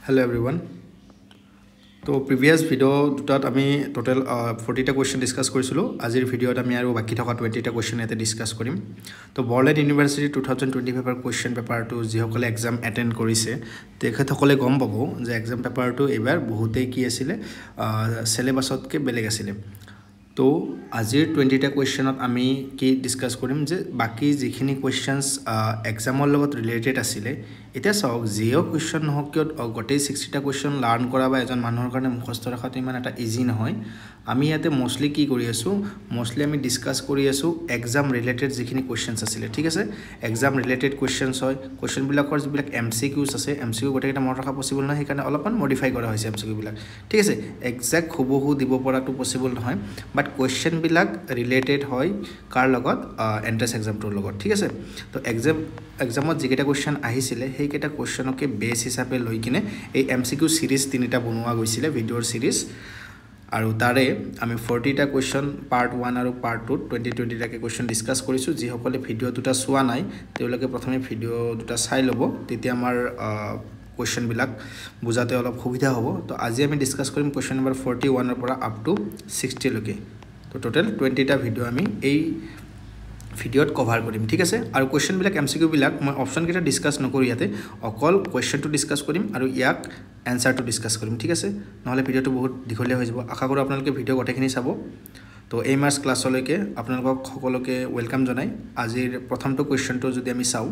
Hello everyone. তো previous video' দুটাত আমি টোটেল 40টা কুৱেশ্যন ডিছকাছ কৰিছিলোঁ আজিৰ ভিডিঅ'ত আমি আৰু বাকী থকা 20টা কুৱেশ্যন ইয়াতে ডিছকাছ কৰিম তো বৰলেণ্ড ইউনিভাৰ্চিটি 2025 কুৱেশ্যন পেপাৰটো যিসকলে এক্সাম এটেণ্ড কৰিছে তেখেতসকলে গম পাব যে এক্সাম পেপাৰটো এইবাৰ বহুতেই কি আছিলে চিলেবাছতকৈ বেলেগ আছিলে তো আজিৰ 20টা কুৱেশ্যনত আমি কি ডিছকাছ কৰিম যে বাকী যিখিনি কুৱেশ্যনছ এক্সামৰ লগত ৰিলেটেড আছিলে এতিয়া চাওক যিও কুৱেশ্যন নহওক কিয় গোটেই 60টা কুৱেশ্যন লাৰ্ণ কৰা বা এজন মানুহৰ কাৰণে মুখস্থ ৰখাটো ইমান এটা ইজি নহয় আমি ইয়াতে মোষ্টলি কি কৰি আছোঁ মোষ্টলি আমি ডিছকাছ কৰি আছোঁ এক্সাম ৰিলেটেড যিখিনি কুৱেশ্যনছ আছিলে ঠিক আছে এক্সাম ৰিলেটেড কুৱেশ্যনছ হয় কুৱেশ্যনবিলাকৰ যিবিলাক MCQs আছে MCQ গোটেইকেইটা মনত ৰখা পচিবল নহয় সেইকাৰণে অলপমান মডিফাই কৰা হৈছে MCQবিলাক ঠিক আছে একজেক্ট হুবহু দিব পৰাটো পচিবল নহয় বাট কুৱেশ্যনবিলাক ৰিলেটেড হয় কাৰ লগত এন্ট্ৰেন্স এক্সামটোৰ লগত ঠিক আছে তো এক্সামত যিকেইটা কুৱেশ্যন আহিছিলে সেইকেইটা কুৱেশ্যনকে বেছ হিচাপে লৈ কিনে এই MCQ সিৰিজ তিনিটা বনোৱা গৈছিলে ভিডিঅ'ৰ সিৰিজ আৰু তাৰে আমি 40টা কুৱেশ্যন পাৰ্ট 1 আৰু পাৰ্ট 2 2020 টাকে কুৱেশ্যন ডিছকাছ কৰিছোঁ যিসকলে ভিডিঅ' দুটা চোৱা নাই তেওঁলোকে প্ৰথমে ভিডিঅ' দুটা চাই ল'ব তেতিয়া আমাৰ কুৱেশ্যনবিলাক বুজাতে অলপ সুবিধা হ'ব তো আজি আমি ডিছকাছ কৰিম কুৱেশ্যন নম্বৰ 41 ৰ পৰা আপ টু 60 লৈকে তো টোটেল 20টা ভিডিঅ' আমি এই ভিডিঅ'ত কভাৰ কৰিম ঠিক আছে আৰু কুৱেশ্যনবিলাক MCQবিলাক মই অপশ্যনকেইটা ডিছকাছ নকৰোঁ ইয়াতে অকল কুৱেশ্যনটো ডিছকাছ কৰিম আৰু ইয়াক এনচাৰটো ডিছকাছ কৰিম ঠিক আছে নহ'লে ভিডিঅ'টো বহুত দীঘলীয়া হৈ যাব আশা কৰোঁ আপোনালোকে ভিডিঅ' গোটেইখিনি চাব তো এই মাৰ্চ ক্লাছলৈকে আপোনালোকক সকলোকে ৱেলকাম জনাই আজিৰ প্ৰথমটো কুৱেশ্যনটো যদি আমি চাওঁ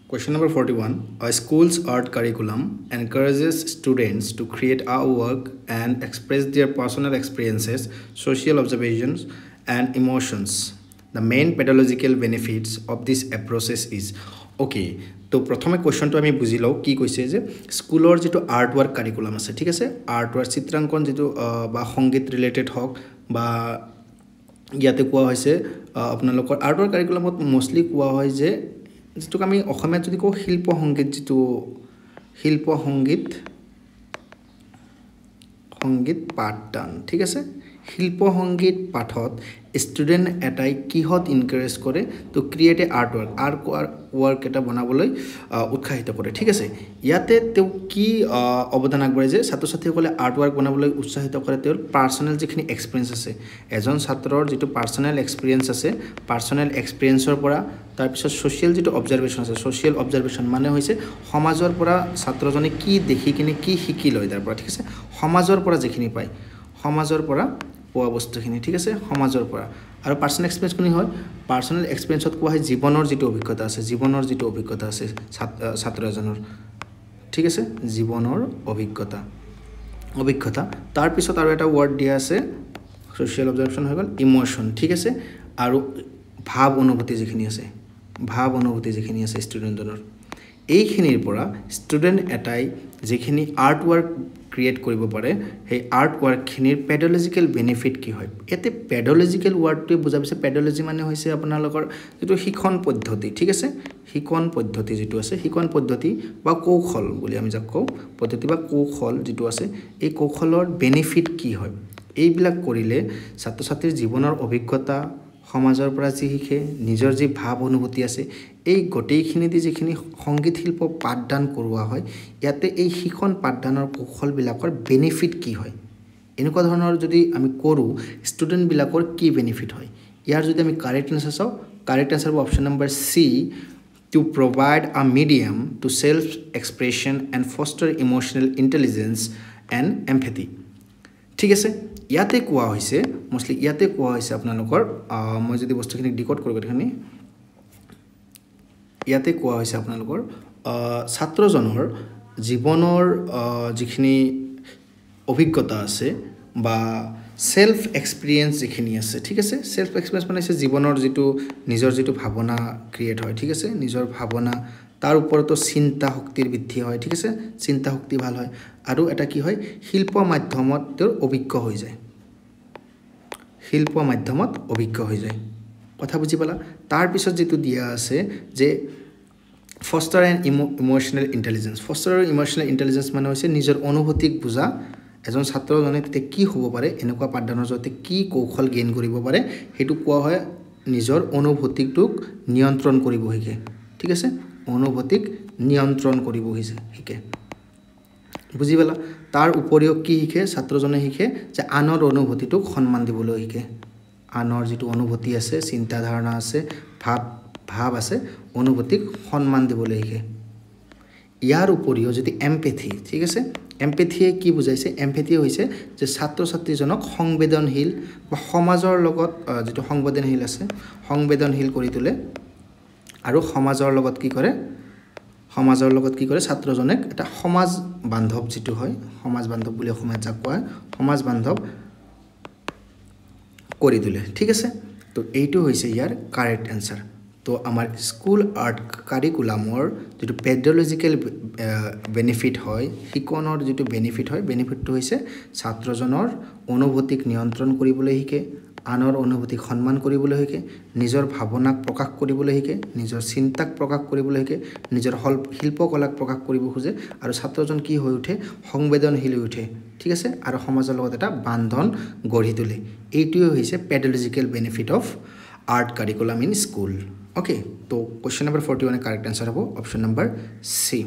Question number 41. A school's art curriculum encourages students to create artwork and express their personal experiences, social observations, and emotions. The main pedagogical benefits of this approach is okay. তো প্ৰথমে কোৱেশ্যনটো আমি বুজি লওঁ কি কৈছে যে স্কুলৰ যেটো আৰ্ট ওয়াৰ্ক কাৰিকুলাম আছে ঠিক আছে আৰ্ট ওয়াৰ্ক চিত্ৰাঙ্কন যেটো বা সংগীত ৰিলেটেড হওক বা ইয়াতে কোৱা হৈছে আপোনালোকৰ আৰ্ট ওয়াৰ্ক কাৰিকুলামত মোষ্টলি কোৱা হয় যে যেটো আমি অসমীয়াত যদি কওঁ শিল্প সংগীত যেটো শিল্প সংগীত পাঠদান ঠিক আছে শিল্প সংগীত পাঠত ষ্টুডেন্ট এটাই কিহত এনকাৰেজ কৰে তো ক্ৰিয়েট এ আৰ্ট ওয়াৰ্ক এটা বনাবলৈ উৎসাহিত কৰে ঠিক আছে ইয়াতে তেও কি অৱদান আগবঢ়ায় যে ছাত্ৰ ছাত্ৰীসকলে আৰ্ট ওয়াৰ্ক বনাবলৈ উৎসাহিত কৰে তেওঁৰ পাৰ্সোনেল যিখিনি এক্সপেৰিয়েন্স আছে এজন ছাত্ৰৰ যেটো পাৰ্সোনেল এক্সপেৰিয়েন্স আছে পাৰ্সোনেল এক্সপেৰিয়েন্সৰ পৰা তাৰ পিছত সোশ্যাল যেটো অবজাৰভেশন আছে সোশ্যাল অবজাৰভেশন মানে হৈছে সমাজৰ পৰা ছাত্ৰজনে কি দেখি কিনে কি শিকি লয় তাৰ পৰা ঠিক আছে সমাজৰ পৰা যিখিনি পায় সমাজৰ পৰা পোৱা বস্তুখিনি ঠিক আছে সমাজৰ পৰা আৰু পাৰ্সোনেল এক্সপেৰিয়েন্স কোনি হয় পাৰ্সোনেল এক্সপেৰিয়েন্সত কোৱা হয় জীৱনৰ যেটো অভিজ্ঞতা আছে ছাত্ৰ এজনৰ ঠিক আছে জীৱনৰ অভিজ্ঞতা তাৰ পিছত আৰু এটা ওয়াৰ্ড দিয়া আছে সোশ্যাল অবজাৰভেশন হৈ গল ইমোশন ঠিক আছে আৰু ভাৱ অনুভূতি যিখিনি আছে ষ্টুডেন্টজনৰ এইখিনিৰ পৰা ষ্টুডেন্ট এটাই যিখিনি আৰ্ট ওয়াৰ্ক ক্ৰিয়েট কৰিব পাৰে সেই আৰ্ট ওয়াৰ্কখিনিৰ পেডাগজিক্যাল বেনিফিট কি হয় এতে পেডাগজিক্যাল ওয়াৰ্ডটো বুজাবিছে পেডাগজি মানে হৈছে আপোনালোকৰ যেটো শিক্ষণ পদ্ধতি ঠিক আছে শিক্ষণ পদ্ধতি যেটো আছে শিক্ষণ পদ্ধতি বা কৌশল বুলি আমি যাক কওঁ পদ্ধতি বা কৌশল যেটো আছে এই কৌশলৰ বেনিফিট কি হয় এইবিলাক কৰিলে ছাত্ৰ ছাত্ৰীৰ জীৱনৰ অভিজ্ঞতা সমাজৰ পৰা যি শিকে নিজৰ যি ভাৱ অনুভূতি আছে এই গোটেইখিনি দি যিখিনি সংগীত শিল্প পাঠদান কৰোৱা হয় ইয়াতে এই শিক্ষণ পাঠদানৰ কৌশল বিলাকৰ বেনিফিট কি হয় এনেকুৱা ধৰণৰ যদি আমি কৰো ষ্টুডেন্ট বিলাকৰ কি বেনিফিট হয় ইয়াৰ যদি আমি কাৰেক্ট আনসাৰ চাও correct answer option number C to provide a medium to self expression and foster emotional intelligence and empathy ঠিক আছে ইয়াতে কোৱা হৈছে মোষ্টলি ইয়াতে কোৱা হৈছে আপোনালোকৰ মই যদি বস্তুখিনি ডিকোড কৰিব দেখনি ইয়াতে কোৱা হৈছে আপোনালোকৰ ছাত্ৰজনৰ জীৱনৰ যিখিনি অভিজ্ঞতা আছে বা সেলফ এক্সপেৰিয়েন্স যিখিনি আছে ঠিক আছে সেলফ এক্সপেৰিয়েন্স মানে জীৱনৰ যেটো নিজৰ যেটো ভাৱনা ক্ৰিয়েট হয় ঠিক আছে নিজৰ ভাৱনা তাৰ ওপৰতো চিন্তা শক্তিৰ বৃদ্ধি হয় ঠিক আছে চিন্তা শক্তি ভাল হয় আৰু এটা কি হয় শিল্প মাধ্যমত তেওঁৰ অভিজ্ঞ হৈ যায় কথা বুজি পালা তাৰ পিছত যেটো দিয়া আছে যে ফস্টাৰ এণ্ড ইমোশনাল ইন্টেলিজেন্স মানে হৈছে নিজৰ অনুভূতিক বুজা এজন ছাত্ৰজনে তে কি হ'ব পাৰে এনেকুৱা পাঠদানৰ জৰিয়তে কি কৌশল গেইন কৰিব পাৰে হেতু কোৱা হয় নিজৰ অনুভূতিটোক নিয়ন্ত্ৰণ কৰিব শিকে ঠিক আছে অনুভূতিক নিয়ন্ত্ৰণ কৰিব শিকে বুজি পালা তাৰ উপৰিও কি শিকে ছাত্ৰজনে শিকে যে আনৰ অনুভূতিটোক সন্মান দিবলৈ শিকে আনৰ যেটো অনুভূতি আছে চিন্তা ধাৰণা আছে ভাৱ আছে অনুভূতিক সন্মান দিবলৈ শিকে ইয়াৰ উপৰিও যদি এমপেথি ঠিক আছে এমপেথিয়ে কি বুজাইছে এমপেথি হৈছে যে ছাত্ৰ ছাত্ৰীজনক সংবেদনশীল বা সমাজৰ লগত যেটো সংবেদনশীল আছে সংবেদনশীল কৰি তোলে আৰু সমাজৰ লগত কি কৰে ছাত্ৰজনক এটা সমাজ বান্ধৱ যেটো হয় সমাজ বান্ধৱ বুলি অসমীয়াত যাক কোৱা সমাজ বান্ধৱ কৰি তোলে ঠিক আছে তো এইটো হৈছে ইয়াৰ কাৰেক্ট আনসাৰ তো আমাৰ স্কুল আৰ্ট কাৰিকুলামৰ যেটো পেডগজিক্যাল বেনিফিট হয় শিকনৰ যেটো বেনিফিট হয় বেনিফিটটো হৈছে ছাত্ৰজনৰ অনুভূতিক নিয়ন্ত্ৰণ কৰিবলৈ শিকে আনৰ অনুভূতিক সন্মান কৰিবলৈ শিকে নিজৰ ভাৱনাক প্ৰকাশ কৰিবলৈ শিকে নিজৰ চিন্তাক প্ৰকাশ কৰিবলৈ শিকে নিজৰ শিল্পকলাক প্ৰকাশ কৰিব খোজে আৰু ছাত্ৰজন কি হৈ উঠে সংবেদনশীল হৈ উঠে ঠিক আছে আৰু সমাজৰ লগত এটা বান্ধন গঢ়ি তোলে এইটোৱে হৈছে pedagogical benefit of art curriculum in school okay so question number 41 correct answer hobo option number C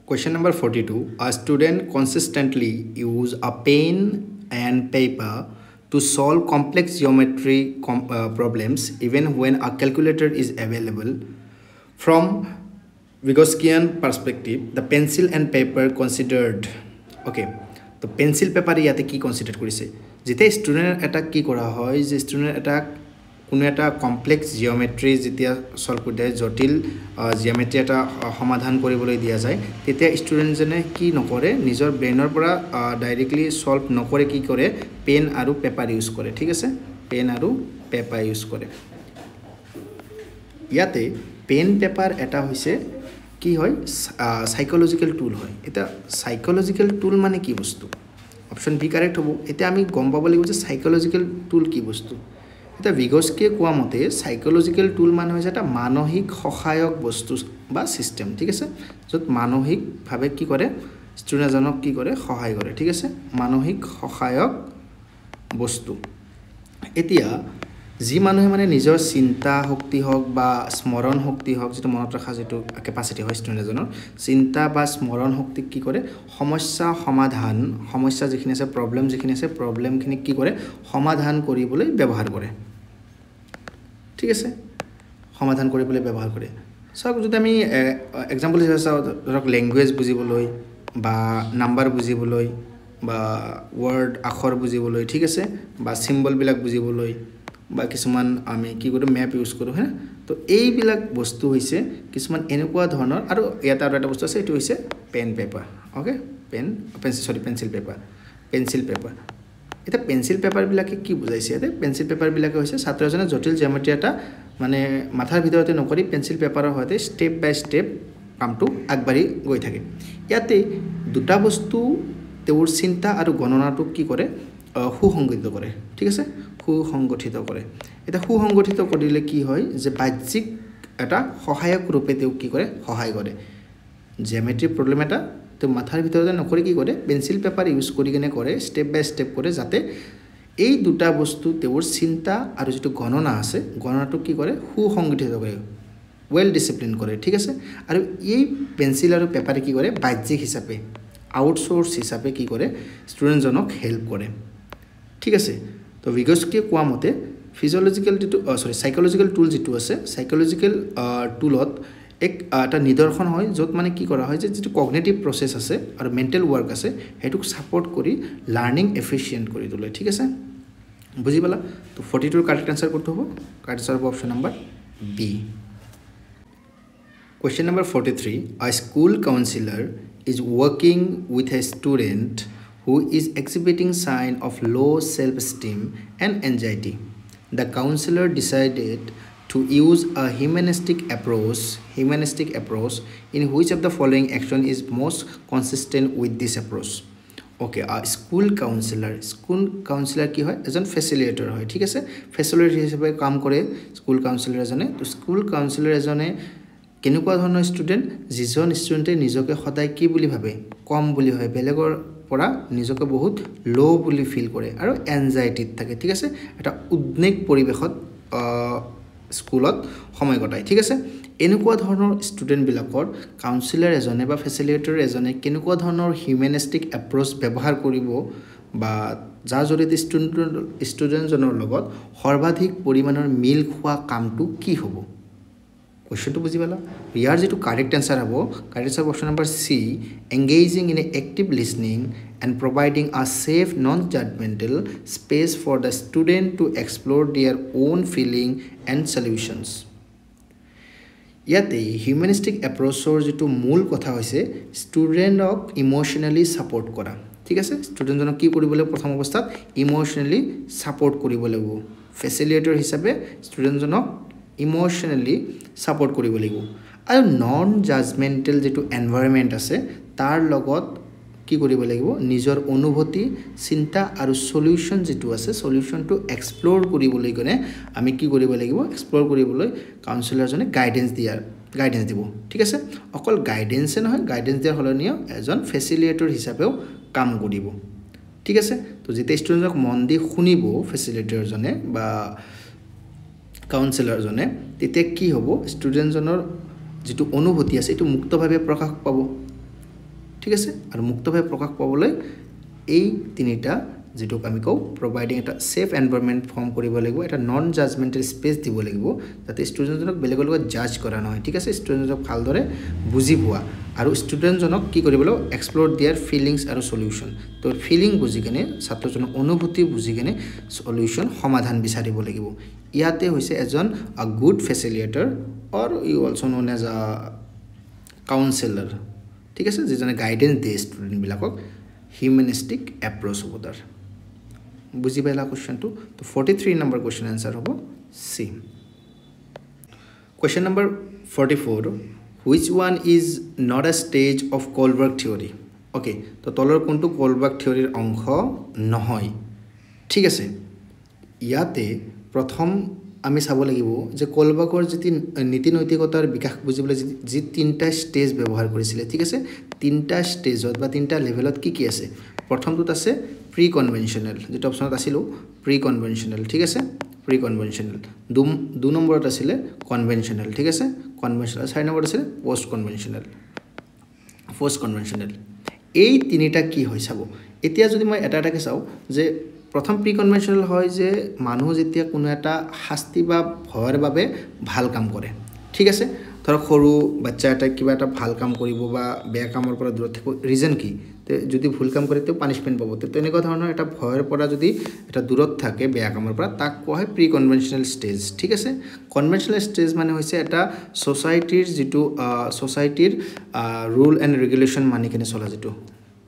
question number 42 a student consistently use a pen and paper to solve complex geometry problems even when a calculator is available from Vygotskian perspective the pencil and paper considered okay to pencil paper yate ki consider korise jete student eta ki kora hoy je student eta কোনো এটা complex জিওমেট্ৰি যেতিয়া solve কৰি দিয়ে জটিল জিওমেট্ৰি এটা সমাধান কৰিবলৈ দিয়া যায় তেতিয়া ষ্টুডেন্টজনে কি নকৰে নিজৰ ব্ৰেইনৰ পৰা ডাইৰেক্টলি সলভ নকৰে কি কৰে পেন আৰু পেপাৰ ইউজ কৰে ঠিক আছে পেন আৰু পেপাৰ ইউজ কৰে ইয়াতে পেন পেপাৰ এটা হৈছে কি হয় সাইকোলজিক্যাল টুল হয় এটা সাইকোলজিক্যাল টুল মানে কি বস্তু অপশন বি কারেক্ট হ'ব এটা আমি গম পাব লাগিব যে সাইকোলজিক্যাল টুল কি বস্তু এটা ভিগস্কিয়ে কোৱা মতে সাইকোলজিক্যাল টুল মানে হৈছে এটা মানসিক সহায়ক বস্তু বা সিস্টেম ঠিক আছে যত মানসিক ভাবে কি কৰে ষ্টুডেন্টজনক কি কৰে সহায় কৰে ঠিক আছে মানসিক সহায়ক বস্তু এতিয়া যি মানুহে মানে নিজৰ চিন্তা শক্তি হওক বা স্মৰণ শক্তি হওক যেটো মনত ৰাখা যেটো ক্যাপাসিটি হয় ষ্টুডেন্টজনৰ চিন্তা বা স্মৰণ শক্তি কি কৰে সমস্যা সমাধান সমস্যা যিখিনি আছে প্ৰবলেমখিনি কি কৰে সমাধান কৰিবলৈ ব্যৱহাৰ কৰে ঠিক আছে সমাধান কৰিবলৈ ব্যৱহাৰ কৰে সব যদি আমি এক্সাম্পল হিচাপে চাওঁ ধৰক ল্যাঙ্গুৱেজ বুজিবলৈ বা নাম্বাৰ বুজিবলৈ বা ওয়াৰ্ড আখৰ বুজিবলৈ ঠিক আছে বা সিম্বল বিলাক বুজিবলৈ বা কিছুমান আমি কি কৰো ম্যাপ ইউজ কৰো হে তো এই বিলাক বস্তু হৈছে কিছুমান এনেকুৱা ধৰণৰ আৰু এটা আৰু এটা বস্তু আছে এটো হৈছে pen paper okay pencil paper এটা পেন্সিল পেপাৰ বিলাকে কি বুজাইছে এতে পেন্সিল পেপাৰ বিলাকে হৈছে ছাত্ৰজনে জটিল জিওমেট্ৰি এটা মানে মাথাৰ ভিতৰতে নকৰি পেন্সিল পেপাৰৰ হৈতে স্টেপ বাই স্টেপ কামটো আগবাঢ়ি গৈ থাকে ইয়াতে দুটা বস্তু তেওঁৰ চিন্তা আৰু গণনাটো কি কৰে সুসংগঠিত কৰে ঠিক আছে সুসংগঠিত কৰে এটা সুসংগঠিত কৰিলে কি হয় যে বাহ্যিক এটা সহায়ক ৰূপে তেওঁ কি কৰে সহায় কৰে জিওমেট্ৰি প্ৰবলেম এটা তো মাথাৰ ভিতৰতে নকৰি কি কৰে পেন্সিল পেপাৰ ইউজ কৰি কিনে কৰে স্টেপ বাই স্টেপ কৰে যাতে এই দুটা বস্তু তেওঁৰ চিন্তা আৰু যেটো গণনা আছে গণনাটো কি কৰে সুসংগঠিত কৰে ওয়েল ডিসিপ্লিন কৰে ঠিক আছে আৰু এই পেন্সিল আৰু পেপাৰে কি কৰে বাহ্যিক হিচাপে আউটসোৰ্স হিচাপে কি কৰে ষ্টুডেন্টজনক হেল্প কৰে ঠিক আছে তো ভিগস্কিয়ে কোৱা মতে ফিজিওলজিক্যাল সাইকোলজিক্যাল টুল যেটো আছে সাইকোলজিক্যাল টুলত এটা নিদৰ্শন হয় যত মানে কি কৰা হয় যে যেটো কগনিটিভ প্ৰসেস আছে আৰু মেন্টাল ওয়াৰ্ক আছে হেতুক সাপোৰ্ট কৰি লাৰ্নিং এফিশিয়েন্ট কৰি তোলে ঠিক আছে বুজি পালা তো 42 কারেক্ট আনসার করতে হবে correct answer option number B Question number 43 a school counselor is working with a student who is exhibiting sign of low self-esteem and anxiety. The counselor decided to use a humanistic approach in which of the following action is most consistent with this approach. Okay, a school counselor কি হয় এজন ফেসিলিটেটৰ হয় ঠিক আছে ফেসিলিটেটৰ হিচাপে কাম কৰে school কাউন্সিলৰ এজনে তো স্কুল কাউন্সিলৰ এজনে কেনেকুৱা ধৰণৰ ষ্টুডেন্ট যিজন ষ্টুডেন্টে নিজকে সদায় কি বুলি ভাবে কম বুলি হয় বেলেগৰ পৰা নিজকে বহুত লো বুলি ফিল কৰে আৰু এনজাইটিত থাকে ঠিক আছে এটা উদ্বেগ পৰিবেশত স্কুলত সময় গটায় ঠিক আছে এনেকুৱা ধৰণৰ ষ্টুডেণ্টবিলাকৰ কাউন্সিলাৰ এজনে বা ফেচিলিটেটৰ এজনে কেনেকুৱা ধৰণৰ হিউমেনিষ্টিক এপ্ৰ'চ ব্যৱহাৰ কৰিব বা যাৰ জৰিয়তে ষ্টুডেণ্টজনৰ লগত সৰ্বাধিক পৰিমাণৰ মিল খোৱা কামটো কি হ'ব কোৱেশ্চনটো বুজি পালা ইয়াৰ যেটো কাৰেক্ট আনসাৰ হ'ব correct answer option number C engaging in a active listening and providing a safe non-judgmental space for the student to explore their own feeling and solutions ইয়াতে হিউম্যানিস্টিক এপ্ৰ'চৰ যেটো মূল কথা হৈছে ষ্টুডেণ্টক ইমোশনালি সাপোৰ্ট কৰা ঠিক আছে ষ্টুডেণ্টজনক কি কৰিবলৈ প্ৰথম অৱস্থাত ইমোশনালি সাপোৰ্ট কৰিব লাগিব ফেচিলিটেটৰ হিচাপে ষ্টুডেণ্টজনক ইমোশনালি সাপোৰ্ট কৰিব লাগিব আৰু নন জাজমেন্টেল যেটো এনভায়ৰনমেন্ট আছে তাৰ লগত কি কৰিব লাগিব নিজৰ অনুভূতি চিন্তা আৰু সলিউশন যেটো আছে সলিউশনটো এক্সপ্লোৰ কৰিবলৈ গনে আমি কি কৰিব লাগিব এক্সপ্লোৰ কৰিবলৈ কাউন্সিলৰজনে গাইডেন্স দিব ঠিক আছে অকল গাইডেন্সে নহয় গাইডেন্স দিয়াৰ হলনিও এজন ফেচিলিটেটৰ হিচাপেও কাম কৰিব ঠিক আছে তো যেতে ষ্টুডেণ্টক মন দি শুনিব ফেচিলিটেটৰজনে বা কাউন্সিলৰজনে তেতিয়া কি হ'ব ষ্টুডেণ্টজনৰ যেটো অনুভূতি আছে এটো মুক্তভাৱে প্ৰকাশ পাব ঠিক আছে আৰু মুক্তভাৱে প্ৰকাশ পাবলৈ এই তিনিটা যেটো আমি কও প্ৰভাইডিং এটা সেফ এনভায়ৰনমেন্ট ফৰ্ম কৰিব লাগিব এটা নন জাজমেন্টেল স্পেস দিব লাগিব যাতে ষ্টুডেণ্টজনক বেলেগৰ লগত জাজ কৰা নহয় ঠিক আছে ষ্টুডেণ্টজনক ভালদৰে বুজি পোৱা আৰু ষ্টুডেণ্টজনক কি কৰিব লাগিব এক্সপ্লোৰ देयर ফিলিংস আৰু সলিউশন তো ফিলিং বুজি কেনে ছাত্ৰজনৰ অনুভূতি বুজি কেনে সলিউশন সমাধান বিচাৰিব লাগিব ইয়াতে হৈছে এজন a good facilitator or you also known as a counsellor ঠিক আছে যেজনে গাইডেন্স দিয়ে ষ্টুডেন্ট বিলাকক হিউম্যানিস্টিক এপ্ৰ'চ হ'ব তাৰ বুজি পাইলা কোৱেশ্চনটো তো 43 নম্বৰ কোৱেশ্চন আনসাৰ হ'ব সি question number 44 which one is not a stage of Kohlberg theory okay তো তলৰ কোনটো Kohlberg theory অংশ নহয় ঠিক আছে ইয়াতে প্ৰথম আমি চাব লাগিব যে কোলবাৰ্গৰ যেতি নীতি নৈতিকতাৰ বিকাশ বুজিবলৈ যি তিনটা স্টেজ ব্যৱহাৰ কৰিছিল ঠিক আছে তিনটা স্টেজত বা তিনটা লেভেলত কি আছে প্ৰথমটোত আছে প্ৰি কনভেনশনাল যেটো অপচনত আছিল প্ৰি কনভেনশনাল ঠিক আছে প্ৰি কনভেনশনাল দুই নম্বৰত আছিল কনভেনশনাল ঠিক আছে কনভেনশনাল চাৰি নম্বৰত আছিল পোষ্ট কনভেনশনাল এই তিনিটা কি হয় চাব এতিয়া যদি মই এটাকে চাও যে প্ৰথম প্ৰি কনভেনশনাল হয় যে মানুহ যেতিয়া কোনো এটা শাস্তি বা ভয়ৰ বাবে ভাল কাম কৰে ঠিক আছে ধৰক সৰু বাচ্চা এটা কিবা এটা ভাল কাম কৰিব বা বেয়া কামৰ পৰা দূৰত থাকিব ৰিজন কি তে যদি ভুল কাম কৰে তে পানিশমেন্ট পাব তে তেনেকুৱা ধৰণৰ এটা ভয়ৰ পৰা যদি এটা দূৰত থাকে বেয়া কামৰ পৰা তাক কোৱা হয় প্ৰি কনভেনশনাল স্টেজ ঠিক আছে কনভেনশনাল স্টেজ মানে হৈছে এটা সোসাইটিৰ যেটো সোসাইটিৰ ৰুল এণ্ড ৰেগুলেশন মানি কেনে চলা যেটো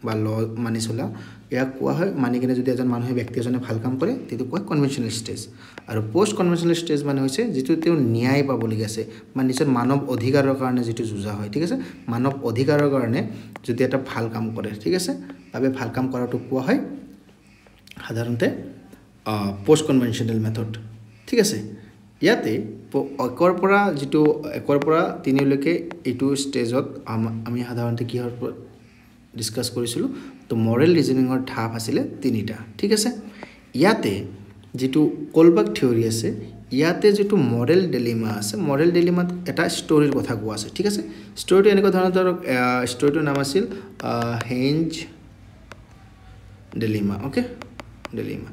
বা ল মানি চলা ইয়াক কোৱা হয় মানি কেনে যদি এজন মানুহে ব্যক্তি এজনে ভাল কাম কৰে তেটো কোৱা কনভেনশনাল স্টেজ আৰু পোষ্ট কনভেনশনাল স্টেজ মানে হৈছে যেটো তেও ন্যায় পাবলগীয়া আছে মানে নিজৰ মানৱ অধিকাৰৰ কাৰণে যেটো যুঁজা হয় ঠিক আছে মানৱ অধিকাৰৰ কাৰণে যদি এটা ভাল কাম কৰে ঠিক আছে তবে ভাল কাম কৰাটো কোৱা হয় সাধাৰণতে পোষ্ট কনভেনশনাল মেথড ঠিক আছে ইয়াতে একৰ পৰা তিনিলৈকে এটো স্টেজত আমি সাধাৰণতে কি হয় ডিসকাস কৰিছিলো তো মৰেল ৰিজনিংৰ ধাপ আছিল তিনিটা ঠিক আছে ইয়াতে যেটো কোলবাৰ্গ থিওৰি আছে ইয়াতে যেটো মৰেল ডিলেমা আছে মৰেল ডিলেমাত এটা ষ্টৰীৰ কথা কোৱা আছে ঠিক আছে ষ্টৰীটো এনেকুৱা ধৰণৰ ষ্টৰীটোৰ নাম আছিল হেঞ্জ ডিলেমা ওকে ডিলেমা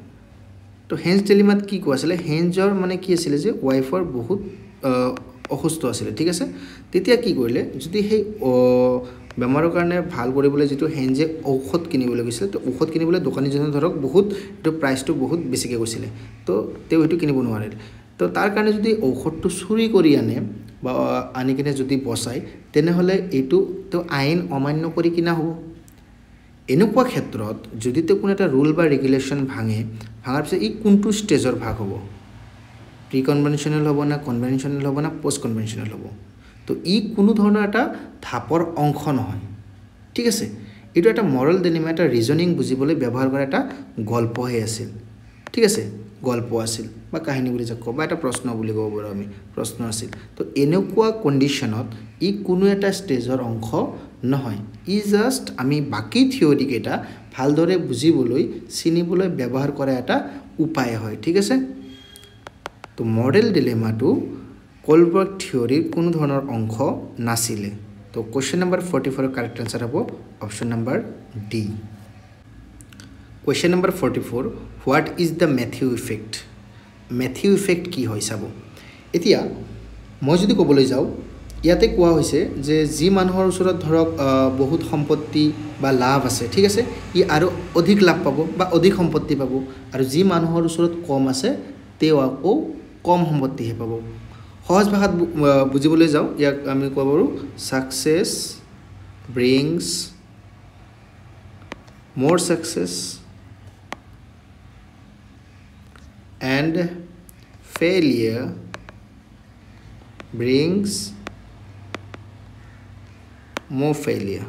তো হেঞ্জ ডিলেমাত কি কোৱা আছিল হেঞ্জৰ মানে কি আছিল যে ওয়াইফৰ বহুত অসুস্থ আছিল ঠিক আছে তেতিয়া কি কৰিলে যদি সেই বেমাৰৰ কাৰণে ভাল কৰিবলৈ যেটো হেঞ্জে ঔষধ কিনিবলৈ গৈছিল তো ঔষধ কিনিবলৈ দোকানীজনে ধৰক বহুত এটো প্ৰাইসটো বহুত বেছিকৈ কৈছিল তো তেও এটো কিনিব নোৱাৰিল তো তাৰ কাৰণে যদি ঔষধটো চুৰি কৰি আনে বা আনি কিনে যদি বচাই তেনেহলে এটো তো আইন অমান্য কৰি কিনা হ'ব এনেকুৱা ক্ষেত্ৰত যদি তে কোনো এটা ৰুল বা ৰেগুলেশন ভাঙাৰ পিছত ই কোনটো ষ্টেজৰ ভাগ হ'ব প্ৰি কনভেনশনাল হ'ব না কনভেনশনাল হ'ব না পোষ্ট কনভেনশনাল হ'ব তো ই কোনো ধৰণৰ এটা ধাপৰ অংশ নহয় ঠিক আছে এটো এটা মৰেল ডিলেমা এটা ৰিজনিং বুজিবলৈ ব্যৱহাৰ কৰা এটা গল্পহে আছিল ঠিক আছে গল্প আছিল বা কাহিনী বুলি যাক কবা এটা প্ৰশ্ন বুলি ক'ব পাৰো আমি প্ৰশ্ন আছিল তো এনেকুৱা কন্ডিশনত ই কোনো এটা ষ্টেজৰ অংশ নহয় ই জাস্ট আমি বাকি থিওৰি কেটা ভালদৰে বুজিবলৈ চিনিবলৈ ব্যৱহাৰ কৰা এটা উপায় হয় ঠিক আছে তো মৰেল ডিলেমাটো কোলবাৰ্গ থিওৰিৰ কোনো ধৰণৰ অংশ নাছিলে তো কোৱেশ্চন নম্বৰ 44 ৰ কাৰেক্ট আনসাৰ হ'ব option number D question number 44 what is the Matthew effect Matthew effect কি হয় চাব এতিয়া মই যদি ক'বলৈ যাওঁ ইয়াতে কোৱা হৈছে যে যি মানুহৰ ওচৰত ধৰক বহুত সম্পত্তি বা লাভ আছে ঠিক আছে ই আৰু অধিক লাভ পাব বা অধিক সম্পত্তি পাব আৰু যি মানুহৰ ওচৰত কম আছে তেওঁ আকৌ কম সম্পত্তি হে পাব সহজ ভাষাত বুজিবলৈ যাওঁ ইয়াক আমি ক'ব পাৰো success ব্ৰিংস more success and failure brings more failure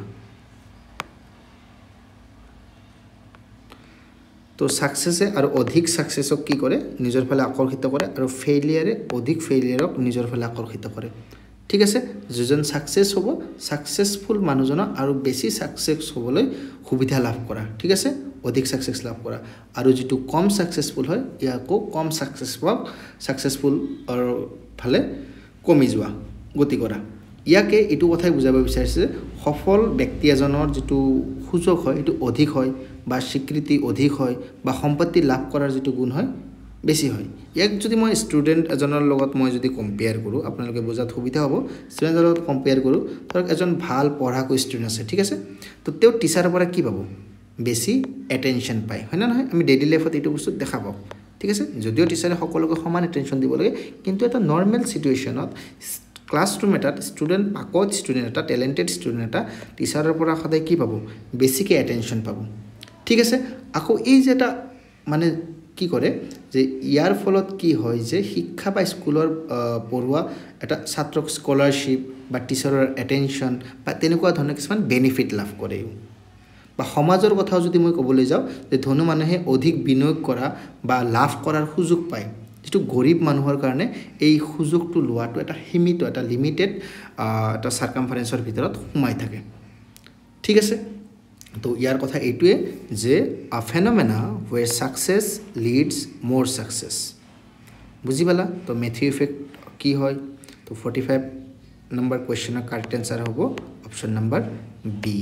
তো সাকসেসে আৰু অধিক সাকসেসক কি কৰে নিজৰ ফালে আকৰ্ষিত কৰে আৰু ফেইলিয়াৰে অধিক ফেইলিয়াৰক নিজৰ ফালে আকৰ্ষিত কৰে ঠিক আছে যেজন সাকসেস হ'ব সাকসেসফুল মানুহজনক আৰু বেছি সাকসেস হ'বলৈ সুবিধা লাভ কৰা ঠিক আছে অধিক সাকসেস লাভ কৰা আৰু যেটো কম সাকসেসফুল হয় ইয়াকো কম সাকসেসফুল আৰু ফালে কমি যোৱা গতি কৰা ইয়াকে এটো কথাই বুজাব বিচাৰিছে সফল ব্যক্তি এজনৰ যেটো সুযোগ হয় এটো অধিক হয় বা স্বীকৃতি অধিক হয় বা সম্পত্তি লাভ কৰাৰ যেটো গুণ হয় বেছি হয় ইয়াক যদি মই ষ্টুডেন্ট এজনৰ লগত মই যদি কম্পেয়াৰ কৰো আপোনালোকে বুজাত সুবিধা হ'ব ষ্টুডেন্টৰ লগত কম্পেয়াৰ কৰো ধৰক এজন ভাল পঢ়াকৈ ষ্টুডেন্ট আছে ঠিক আছে তো তেওঁ টিচাৰৰ পৰা কি পাব বেছি এটেনশন পায় হয় না নহয় আমি ডেইলি লাইফত এটো বস্তু দেখা পাওঁ ঠিক আছে যদিও টিচাৰে সকলোকে সমান এটেনশন দিব লাগে কিন্তু এটা নৰ্মেল সিচুৱেচনত ক্লাছৰুম এটা ষ্টুডেন্ট পাকত ষ্টুডেন্ট এটা টেলেন্টেড ষ্টুডেন্ট এটা টিচাৰৰ পৰা সদায় কি পাব বেছিকে এটেনশন পাব ঠিক আছে আকৌ এই যেটা মানে কি কৰে যে ইয়াৰ ফলত কি হয় যে শিক্ষা বা স্কুলৰ পঢ়ুৱা এটা ছাত্ৰক স্কলাৰশিপ বা টিচাৰৰ এটেনশন বা তেনেকুৱা ধৰণৰ কিছুমান বেনিফিট লাভ কৰে বা সমাজৰ কথাও যদি মই ক'বলৈ যাওঁ যে ধনী মানুহে অধিক বিনিয়োগ কৰা বা লাভ কৰাৰ সুযোগ পায় যেটো গৰীব মানুহৰ কাৰণে এই সুযোগটো লোৱাটো এটা সীমিত এটা লিমিটেড এটা সাৰ্কামফাৰেন্সৰ ভিতৰত সোমাই থাকে ঠিক আছে তো ইয়াৰ কথা এইটোৱে যে আ phenomena where success leads more success বুজি পালা তো মেথিউ ইফেক্ট কি হয় তো 45 নম্বৰ কোৱেশ্চনৰ কাৰেক্ট আনসাৰ হ'ব option number B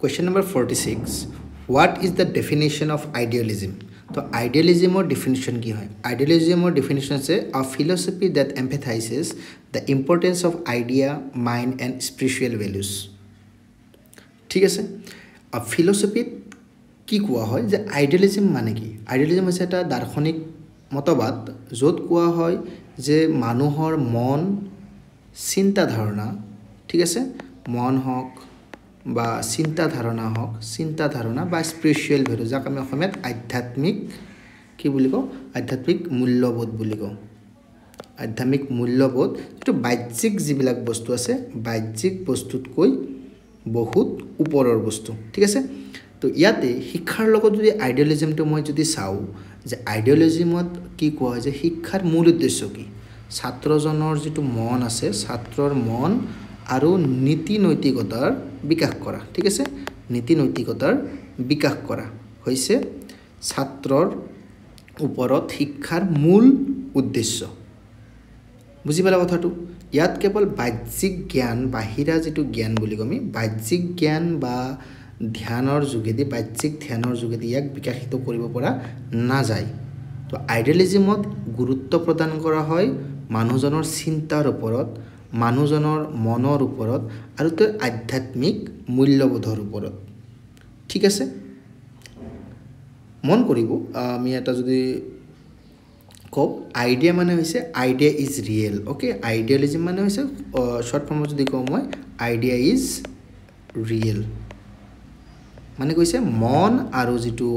question number 46 what is the definition of idealism তো আইডিয়ালিজমৰ ডেফিনিশন কি হয় আইডিয়ালিজমৰ ডেফিনিশন আছে a philosophy that emphasizes the importance of idea mind and spiritual values ঠিক আছে আ ফিলসফি কি কোৱা হয় যে আইডিয়ালিজম মানে কি আইডিয়ালিজম হৈছে এটা দাৰ্শনিক মতবাদ য'ত কোৱা হয় যে মানুহৰ মন চিন্তা ধাৰণা ঠিক আছে মন হওক বা চিন্তা ধাৰণা বা স্পিৰিচুৱেল ভ্যালু যাক আমি অসমীয়াত আধ্যাত্মিক কি বুলি কওঁ আধ্যাত্মিক মূল্যবোধ বুলি কওঁ আধ্যাত্মিক মূল্যবোধ যেটো বাহ্যিক যিবিলাক বস্তু আছে বাহ্যিক বস্তুতকৈ বহুত ওপৰৰ বস্তু ঠিক আছে তো ইয়াতে শিক্ষাৰ লগত যদি আইডিয়ালিজমটো মই যদি চাওঁ যে আইডিয়ালিজমত কি কোৱা হয় যে শিক্ষাৰ মূল উদ্দেশ্য কি ছাত্ৰজনৰ যেটো মন আছে ছাত্ৰৰ মন আৰু নীতি নৈতিকতাৰ বিকাশ কৰা ঠিক আছে নীতি নৈতিকতাৰ বিকাশ কৰা হৈছে ছাত্ৰৰ ওপৰত শিক্ষাৰ মূল উদ্দেশ্য বুজি পালা কথাটো ইয়াত কেৱল বাহ্যিক জ্ঞান বাহিৰা যেটো জ্ঞান বুলি কমি বাহ্যিক জ্ঞান বা ধ্যানৰ যোগেদি বাহ্যিক ধ্যানৰ যোগেদি ইয়াক বিকাশিত কৰিব পৰা না যায় তো আইডিয়ালিজমত গুৰুত্ব প্ৰদান কৰা হয় মানুহজনৰ চিন্তাৰ ওপৰত মানুহজনৰ মনৰ ওপৰত আৰু তাৰ আধ্যাত্মিক মূল্যবোধৰ ওপৰত ঠিক আছে মন কৰিব আমি এটা যদি কওক আইডিয়া মানে হৈছে idea is real okay idealism মানে হৈছে শৰ্ট ফৰ্মত যদি কওঁ মই আইডিয়া ইজ ৰিয়েল মানে কৈছে মন আৰু যেটো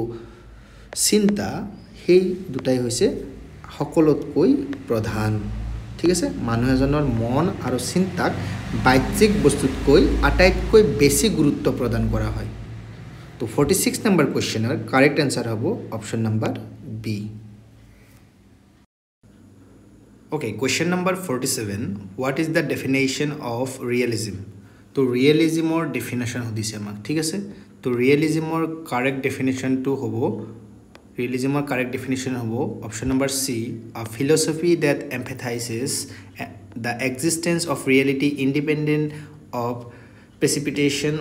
চিন্তা সেই দুটাই হৈছে সকলোতকৈ প্ৰধান ঠিক আছে মানুহ এজনৰ মন আৰু চিন্তাক বাহ্যিক বস্তুতকৈ আটাইতকৈ বেছি গুৰুত্ব প্ৰদান কৰা হয় তো 46 নম্বৰ কোৱেশ্চনৰ কাৰেক্ট আনসাৰ হ'ব option number B Okay, question number 47. What is the definition of realism? तो realism or definition हो दिसे माक ठीक है से तो realism or correct definition तो हो ৰিয়েলিজমৰ কাৰেক্ট ডেফিনিশ্যন হ'ব option number C a philosophy that emphasizes the existence of reality independent of precipitation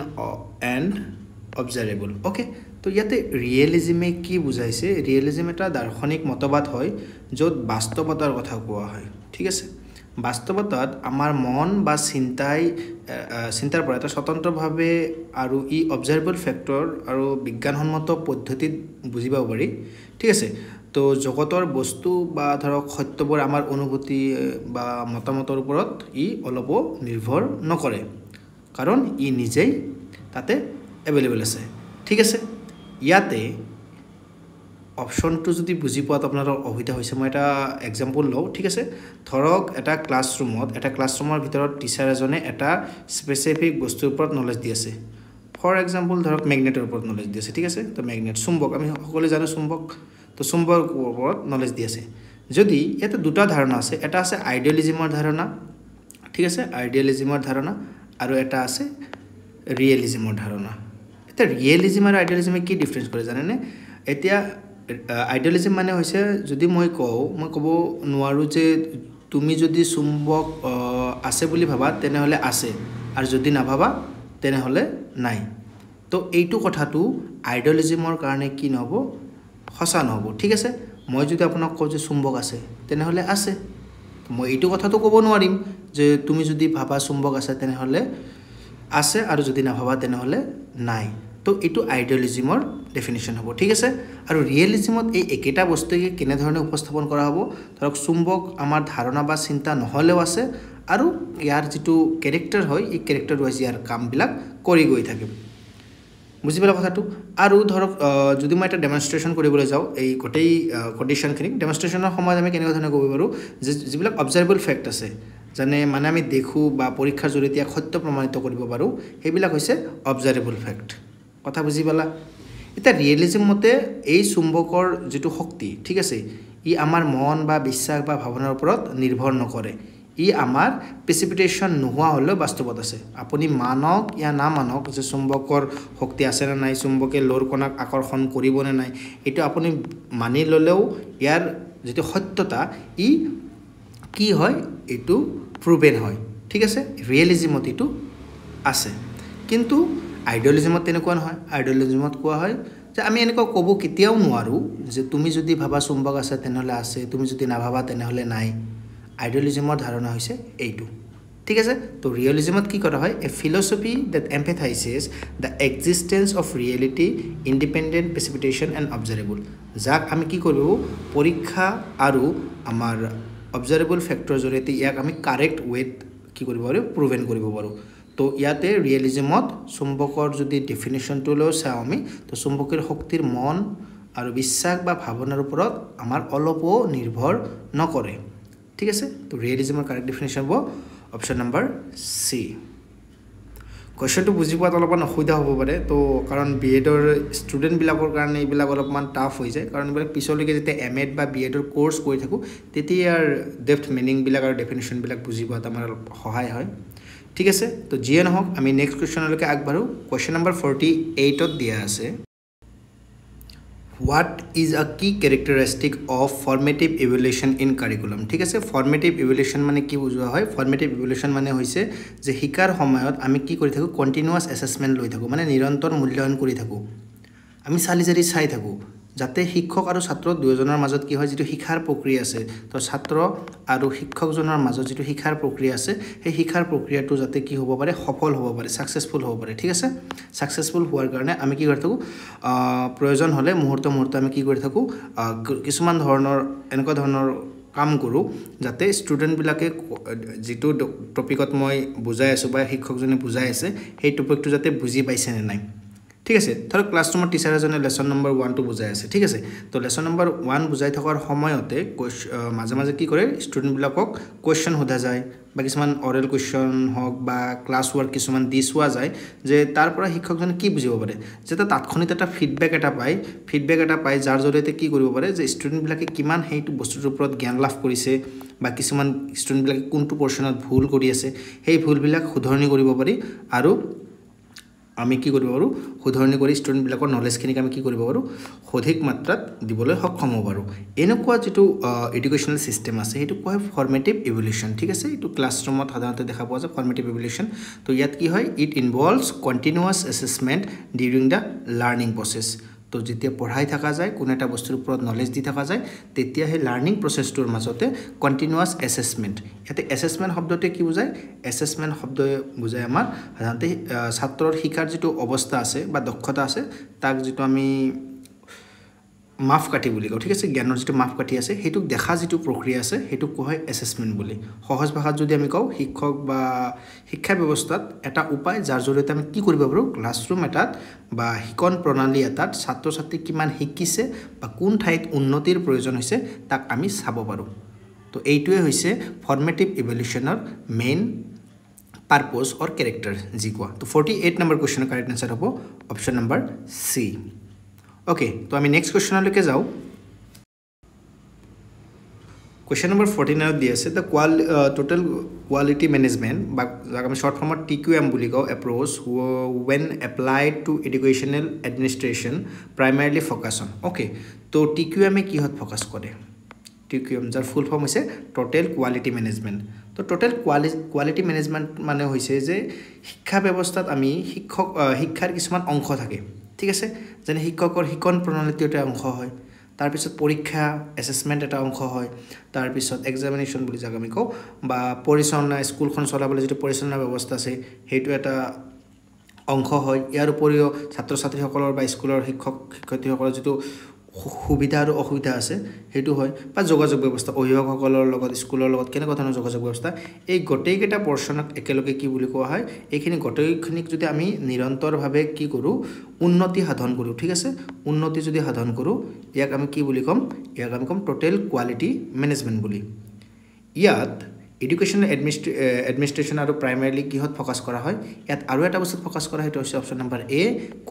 and observable okay তো ইয়াতে ৰিয়েলিজমে কি বুজাইছে ৰিয়েলিজম এটা দাৰ্শনিক মতবাদ হয় য'ত বাস্তৱতাৰ কথা কোৱা হয় ঠিক আছে বাস্তৱতাত আমাৰ মন বা চিন্তাৰ পৰা এটা স্বতন্ত্ৰভাৱে আৰু ই অবজাৰ্ভেবল ফেক্টৰ আৰু বিজ্ঞানসন্মত পদ্ধতিত বুজি পাব পাৰি ঠিক আছে তো জগতৰ বস্তু বা ধৰক সত্যবোৰ আমাৰ অনুভূতি বা মতামতৰ ওপৰত ই অলপো নিৰ্ভৰ নকৰে কাৰণ ই নিজেই তাতে এভেইলেবল আছে ঠিক আছে ইয়াতে অপশ্যনটো যদি বুজি পোৱাত আপোনালোকৰ অসুবিধা হৈছে মই এটা এক্সাম্পল লওঁ ঠিক আছে ধৰক এটা ক্লাছৰুমৰ ভিতৰত টিচাৰ এজনে এটা স্পেচিফিক বস্তুৰ ওপৰত নলেজ দি আছে ফৰ এক্সাম্পল ধৰক মেগনেটৰ ওপৰত নলেজ দি আছে ঠিক আছে তো মেগনেট চুম্বক আমি সকলোৱে জানো চুম্বক তো চুম্বকৰ ওপৰত নলেজ দি আছে যদি ইয়াতে দুটা ধাৰণা আছে এটা আছে আইডিয়েলিজমৰ ধাৰণা ঠিক আছে আইডিয়েলিজমৰ ধাৰণা আৰু এটা আছে ৰিয়েলিজমৰ ধাৰণা এটা ৰিয়েলিজম আৰু আইডিয়েলিজমে কি ডিফাৰেন্স কৰে জানেনে এতিয়া আইডিয়েলিজম মানে হৈছে যদি মই ক'ব নোৱাৰোঁ যে তুমি যদি চুম্বক আছে বুলি ভাবা তেনেহ'লে আছে আৰু যদি নাভাবা তেনেহ'লে নাই তো এইটো কথাটো আইডিয়েলিজমৰ কাৰণে কি নহ'ব সঁচা নহ'ব ঠিক আছে মই যদি আপোনাক কওঁ যে চুম্বক আছে তেনেহ'লে আছে মই এইটো কথাটো ক'ব নোৱাৰিম যে তুমি যদি ভাবা চুম্বক আছে তেনেহ'লে আছে আৰু যদি নাভাবা তেনেহ'লে নাই তো এইটো আইডিয়েলিজমৰ ডেফিনিশ্যন হ'ব ঠিক আছে আৰু ৰিয়েলিজমত এই একেটা বস্তুকে কেনেধৰণে উপস্থাপন কৰা হ'ব ধৰক চুম্বক আমাৰ ধাৰণা বা চিন্তা নহ'লেও আছে আৰু ইয়াৰ যিটো কেৰেক্টাৰ হয় এই কেৰেক্টাৰ ৱাইজ ইয়াৰ কামবিলাক কৰি গৈ থাকে বুজি পালা কথাটো আৰু ধৰক যদি মই এটা ডেমনষ্ট্ৰেশ্যন কৰিবলৈ যাওঁ এই গোটেই কণ্ডিশ্যনখিনিক ডেমনষ্ট্ৰেশ্যনৰ সময়ত আমি কেনেকুৱা ধৰণে ক'ব পাৰোঁ যে যিবিলাক অবজাৰ্ভেবল ফেক্ট আছে যেনে মানে আমি দেখোঁ বা পৰীক্ষাৰ জৰিয়তে সত্য প্ৰমাণিত কৰিব পাৰোঁ সেইবিলাক হৈছে অবজাৰ্ভেবল ফেক্ট কথা বুজি পালা এতিয়া ৰিয়েলিজম মতে এই চুম্বকৰ যিটো শক্তি ঠিক আছে ই আমাৰ মন বা বিশ্বাস বা ভাৱনাৰ ওপৰত নিৰ্ভৰ নকৰে ই আমাৰ প্ৰেচিপিটেশ্যন নোহোৱা হ'লেও বাস্তৱত আছে আপুনি মানক ইয়া নামানক যে চুম্বকৰ শক্তি আছে নে নাই চুম্বকে লোৰ কণাক আকৰ্ষণ কৰিব নে নাই এইটো আপুনি মানি ল'লেও ইয়াৰ যিটো সত্যতা ই কি হয় এইটো প্ৰুভেন হয় ঠিক আছে ৰিয়েলিজমত এইটো আছে কিন্তু আইডিয়েলিজমত তেনেকুৱা নহয় আইডিয়েলিজমত কোৱা হয় যে আমি এনেকুৱা ক'ব কেতিয়াও নোৱাৰোঁ যে তুমি যদি ভাবা চুম্বক আছে তেনেহ'লে আছে তুমি যদি নাভাবা তেনেহ'লে নাই আইডিয়েলিজমৰ ধাৰণা হৈছে এইটো ঠিক আছে তো ৰিয়েলিজমত কি কৰা হয় a philosophy that emphasizes the existence of reality independent precipitation and observable যাক আমি কি কৰিব পৰীক্ষা আৰু আমাৰ অবজাৰ্ভেবল ফেক্টৰ জৰিয়তে ইয়াক আমি কাৰেক্ট ৱেত কি কৰিব পাৰোঁ প্ৰুভেন কৰিব পাৰোঁ তো ইয়াতে ৰিয়েলিজমত চুম্বকৰ যদি ডেফিনেশ্যনটো লৈ চাওঁ আমি তো চুম্বকৰ শক্তিৰ মন আৰু বিশ্বাস বা ভাৱনাৰ ওপৰত আমাৰ অলপো নিৰ্ভৰ নকৰে ঠিক আছে তো ৰিয়েলিজমৰ কাৰেক্ট ডেফিনেশ্যন হ'ব অপশ্যন নম্বৰ চি কুৱেশ্যনটো বুজি পোৱাত অলপমান অসুবিধা হ'ব পাৰে তো কাৰণ বি এডৰ ষ্টুডেণ্টবিলাকৰ কাৰণে এইবিলাক অলপমান টাফ হৈ যায় কাৰণ এইবিলাক পিছলৈকে যেতিয়া এম এড বা বি এডৰ কোৰ্চ কৰি থাকোঁ তেতিয়া ইয়াৰ ডেপ্থ মিনিংবিলাক আৰু ডেফিনেশ্যনবিলাক বুজি পোৱাত আমাৰ অলপ সহায় হয় ঠিক আছে তো যিয়ে নহওক আমি নেক্সট কুৱেশ্যনলৈকে আগবাঢ়োঁ কুৱেশ্যন নম্বৰ 48ত দিয়া আছে what is a key characteristic of formative evaluation in curriculum ঠিক আছে ফৰ্মেটিভ ইভেলুৱেশ্যন মানে কি বুজোৱা হয় ফৰ্মেটিভ ইভেলুৱেশ্যন মানে হৈছে যে শিকাৰ সময়ত আমি কি কৰি থাকোঁ কণ্টিনিউৱাছ এছেছমেণ্ট লৈ থাকোঁ মানে নিৰন্তৰ মূল্যায়ন কৰি থাকোঁ আমি চালি জাৰি চাই থাকোঁ যাতে শিক্ষক আৰু ছাত্ৰ দুয়োজনৰ মাজত কি হয় যিটো শিক্ষাৰ প্ৰক্ৰিয়া আছে তো ছাত্ৰ আৰু শিক্ষকজনৰ মাজত যিটো শিক্ষাৰ প্ৰক্ৰিয়া আছে সেই শিক্ষাৰ প্ৰক্ৰিয়াটো যাতে কি হ'ব পাৰে সফল হ'ব পাৰে ছাকচেছফুল হ'ব পাৰে ঠিক আছে ছাকচেছফুল হোৱাৰ কাৰণে আমি কি কৰি থাকোঁ প্ৰয়োজন হ'লে মুহূৰ্ত আমি কি কৰি থাকোঁ কিছুমান ধৰণৰ এনেকুৱা ধৰণৰ কাম কৰোঁ যাতে ষ্টুডেণ্টবিলাকে যিটো টপিকত মই বুজাই আছোঁ বা শিক্ষকজনে বুজাই আছে সেই টপিকটো যাতে বুজি পাইছে নে নাই ঠিক আছে ধৰক ক্লাছৰুমৰ টিচাৰ এজনে লেচন নম্বৰ 1টো বুজাই আছে ঠিক আছে তো লেচন নম্বৰ 1 বুজাই থকাৰ সময়তে মাজে মাজে কি কৰে ষ্টুডেণ্টবিলাকক কুৱেশ্যন সোধা যায় বা কিছুমান অৰেল কুৱেশ্যন হওক বা ক্লাছ ৱৰ্ক কিছুমান দি চোৱা যায় যে তাৰ পৰা শিক্ষকজনে কি বুজিব পাৰে যাতে তাৎক্ষণিক এটা ফিডবেক এটা পায় যাৰ জৰিয়তে কি কৰিব পাৰে যে ষ্টুডেণ্টবিলাকে কিমান সেইটো বস্তুটোৰ ওপৰত জ্ঞান লাভ কৰিছে বা কিছুমান ষ্টুডেণ্টবিলাকে কোনটো পৰ্চনত ভুল কৰি আছে সেই ভুলবিলাক শুধৰণি কৰিব পাৰি আৰু আমি কি কৰিব পাৰোঁ শুধৰণি কৰি ষ্টুডেণ্টবিলাকৰ নলেজখিনিক আমি কি কৰিব পাৰোঁ অধিক মাত্ৰাত দিবলৈ সক্ষম হ'ব পাৰোঁ এনেকুৱা যেটো এডুকেশ্যনেল সিস্টেম আছে সেইটো কোৱা হয় ফৰ্মেটিভ ইভলিউশ্যন ঠিক আছে এইটো ক্লাছৰুমত সাধাৰণতে দেখা পোৱা যায় ফৰ্মেটিভ ইভলিউশ্যন তো ইয়াত কি হয় it involves continuous assessment during the learning process তো যেতিয়া পঢ়াই থাকা যায় কোন এটা বস্তুৰ ওপৰত নলেজ দি থাকা যায় তেতিয়া হে লাৰ্নিং প্ৰসেসটোৰ মাজতে কন্টিনিউয়াস অ্যাসেসমেন্ট ইয়াতে অ্যাসেসমেন্ট শব্দটো কি বুজায় অ্যাসেসমেন্ট শব্দই বুজায় আমাৰ সাধাৰণতে ছাত্ৰৰ শিকাৰ যেটো অৱস্থা আছে বা দক্ষতা আছে তাক যেটো আমি মাপকাঠি বুলি কওঁ ঠিক আছে জ্ঞানৰ যেটো মাপকাঠি আছে হেতুক দেখা যেটো প্ৰক্ৰিয়া আছে হেতুক কোৱা হয় অ্যাসেসমেন্ট বুলি সহজ ভাষাত যদি আমি কওঁ শিক্ষক বা শিক্ষা ব্যৱস্থাত এটা উপায় যাৰ জৰিয়তে আমি কি কৰিব পাৰোঁ ক্লাছৰুম এটাত বা শিকন প্ৰণালী এটাত ছাত্ৰ ছাত্ৰী কিমান শিকিছে বা কোন ঠাইত উন্নতিৰ প্ৰয়োজন হৈছে তাক আমি চাব পাৰোঁ তো এইটোৱে হৈছে ফৰ্মেটিভ ইভলিউশ্যনৰ মেইন পাৰপজ অৰ ক্যাৰেক্টাৰ জি কোৱা তো 48 নম্বৰ কোৱেশ্চনৰ কাৰেক্ট আনসাৰ হ'ব অপচন নম্বৰ সি ओके तो आमी नेक्स्ट क्वेश्चन लेके जाओ क्वेश्चन नंबर 49 दिया से द टोटल क्वालिटी मैनेजमेंट जाक आमी शॉर्ट फॉर्म TQM बुली कहो approach when applied to educational administration primarily focus on okay तो TQM में की हत फोकस करे TQM जार फुल फॉर्म होइसे टोटल क्वालिटी मैनेजमेंट तो टोटल क्वालिटी मैनेजमेंट माने होइसे जे शिक्षा व्यवस्थात आमी शिक्षार किछुमान अंश থাকে ঠিক আছে যেনে শিক্ষকৰ শিকন প্ৰণালীটো এটা অংশ হয় তাৰ পিছত পৰীক্ষা অ্যাসেসমেন্ট এটা অংশ হয় তাৰ পিছত এক্সামিনেশন বুলি জাগা আমি কও বা পৰিচালনা স্কুলখন চলাবলৈ যেটো পৰিচালনা ব্যৱস্থা আছে হেতু এটা অংশ হয় ইয়াৰ উপৰিও ছাত্ৰ ছাত্ৰীসকলৰ বা স্কুলৰ শিক্ষক শিক্ষয়িত্ৰীসকলৰ যেটো সুবিধা আৰু অসুবিধা আছে হেতু হয় বা যোগাযোগ ব্যৱস্থা অভিভাৱকসকলৰ লগত স্কুলৰ লগত কেনে ধৰণৰ যোগাযোগ ব্যৱস্থা এই গটেইকেটা পৰ্চনক একেলগে কি বুলি কোৱা হয় এইখিনি গটেইখিনিক যদি আমি নিৰন্তৰভাৱে কি কৰো উন্নতি সাধন কৰো ঠিক আছে উন্নতি যদি সাধন কৰো ইয়াক আমি কি বুলি কম ইয়াক আমি কম টোটাল কোৱালিটি মেনেজমেন্ট বুলি ইয়াত এডুকেশনাল এডমিনিস্ট্ৰেশন আৰু প্ৰাইমাৰীলি কিহত ফোকাস কৰা হয় ইয়াত আৰু এটা বস্তু ফোকাস কৰা হয় হৈছে option number A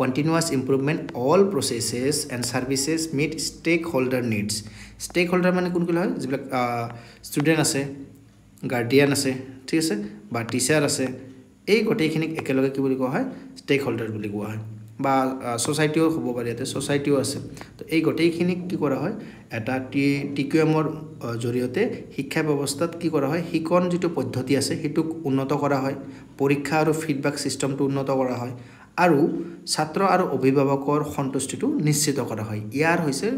continuous improvement all processes and services meet stakeholder needs stakeholder মানে কোন হয় যিবিলাক ষ্টুডেন্ট আছে গাৰ্ডিয়ান আছে ঠিক আছে বা টিচাৰ আছে এই গটেইখিনিক একেলগে কি বুলি কোৱা হয় ষ্টেক হোল্ডাৰ বুলি কোৱা হয় বা সোসাইটিও হ'ব পাৰে ইয়াতে সোসাইটিও আছে তো এই গটেইখিনিক কি কৰা হয় এটা TQMৰ জৰিয়তে শিক্ষা ব্যৱস্থাত কি কৰা হয় শিকন যেটো পদ্ধতি আছে হেতুক উন্নত কৰা হয় পৰীক্ষা আৰু ফিডব্যাক সিস্টেমটো উন্নত কৰা হয় আৰু ছাত্ৰ আৰু অভিভাৱকৰ সন্তুষ্টিটো নিশ্চিত কৰা হয় ইয়াৰ হৈছে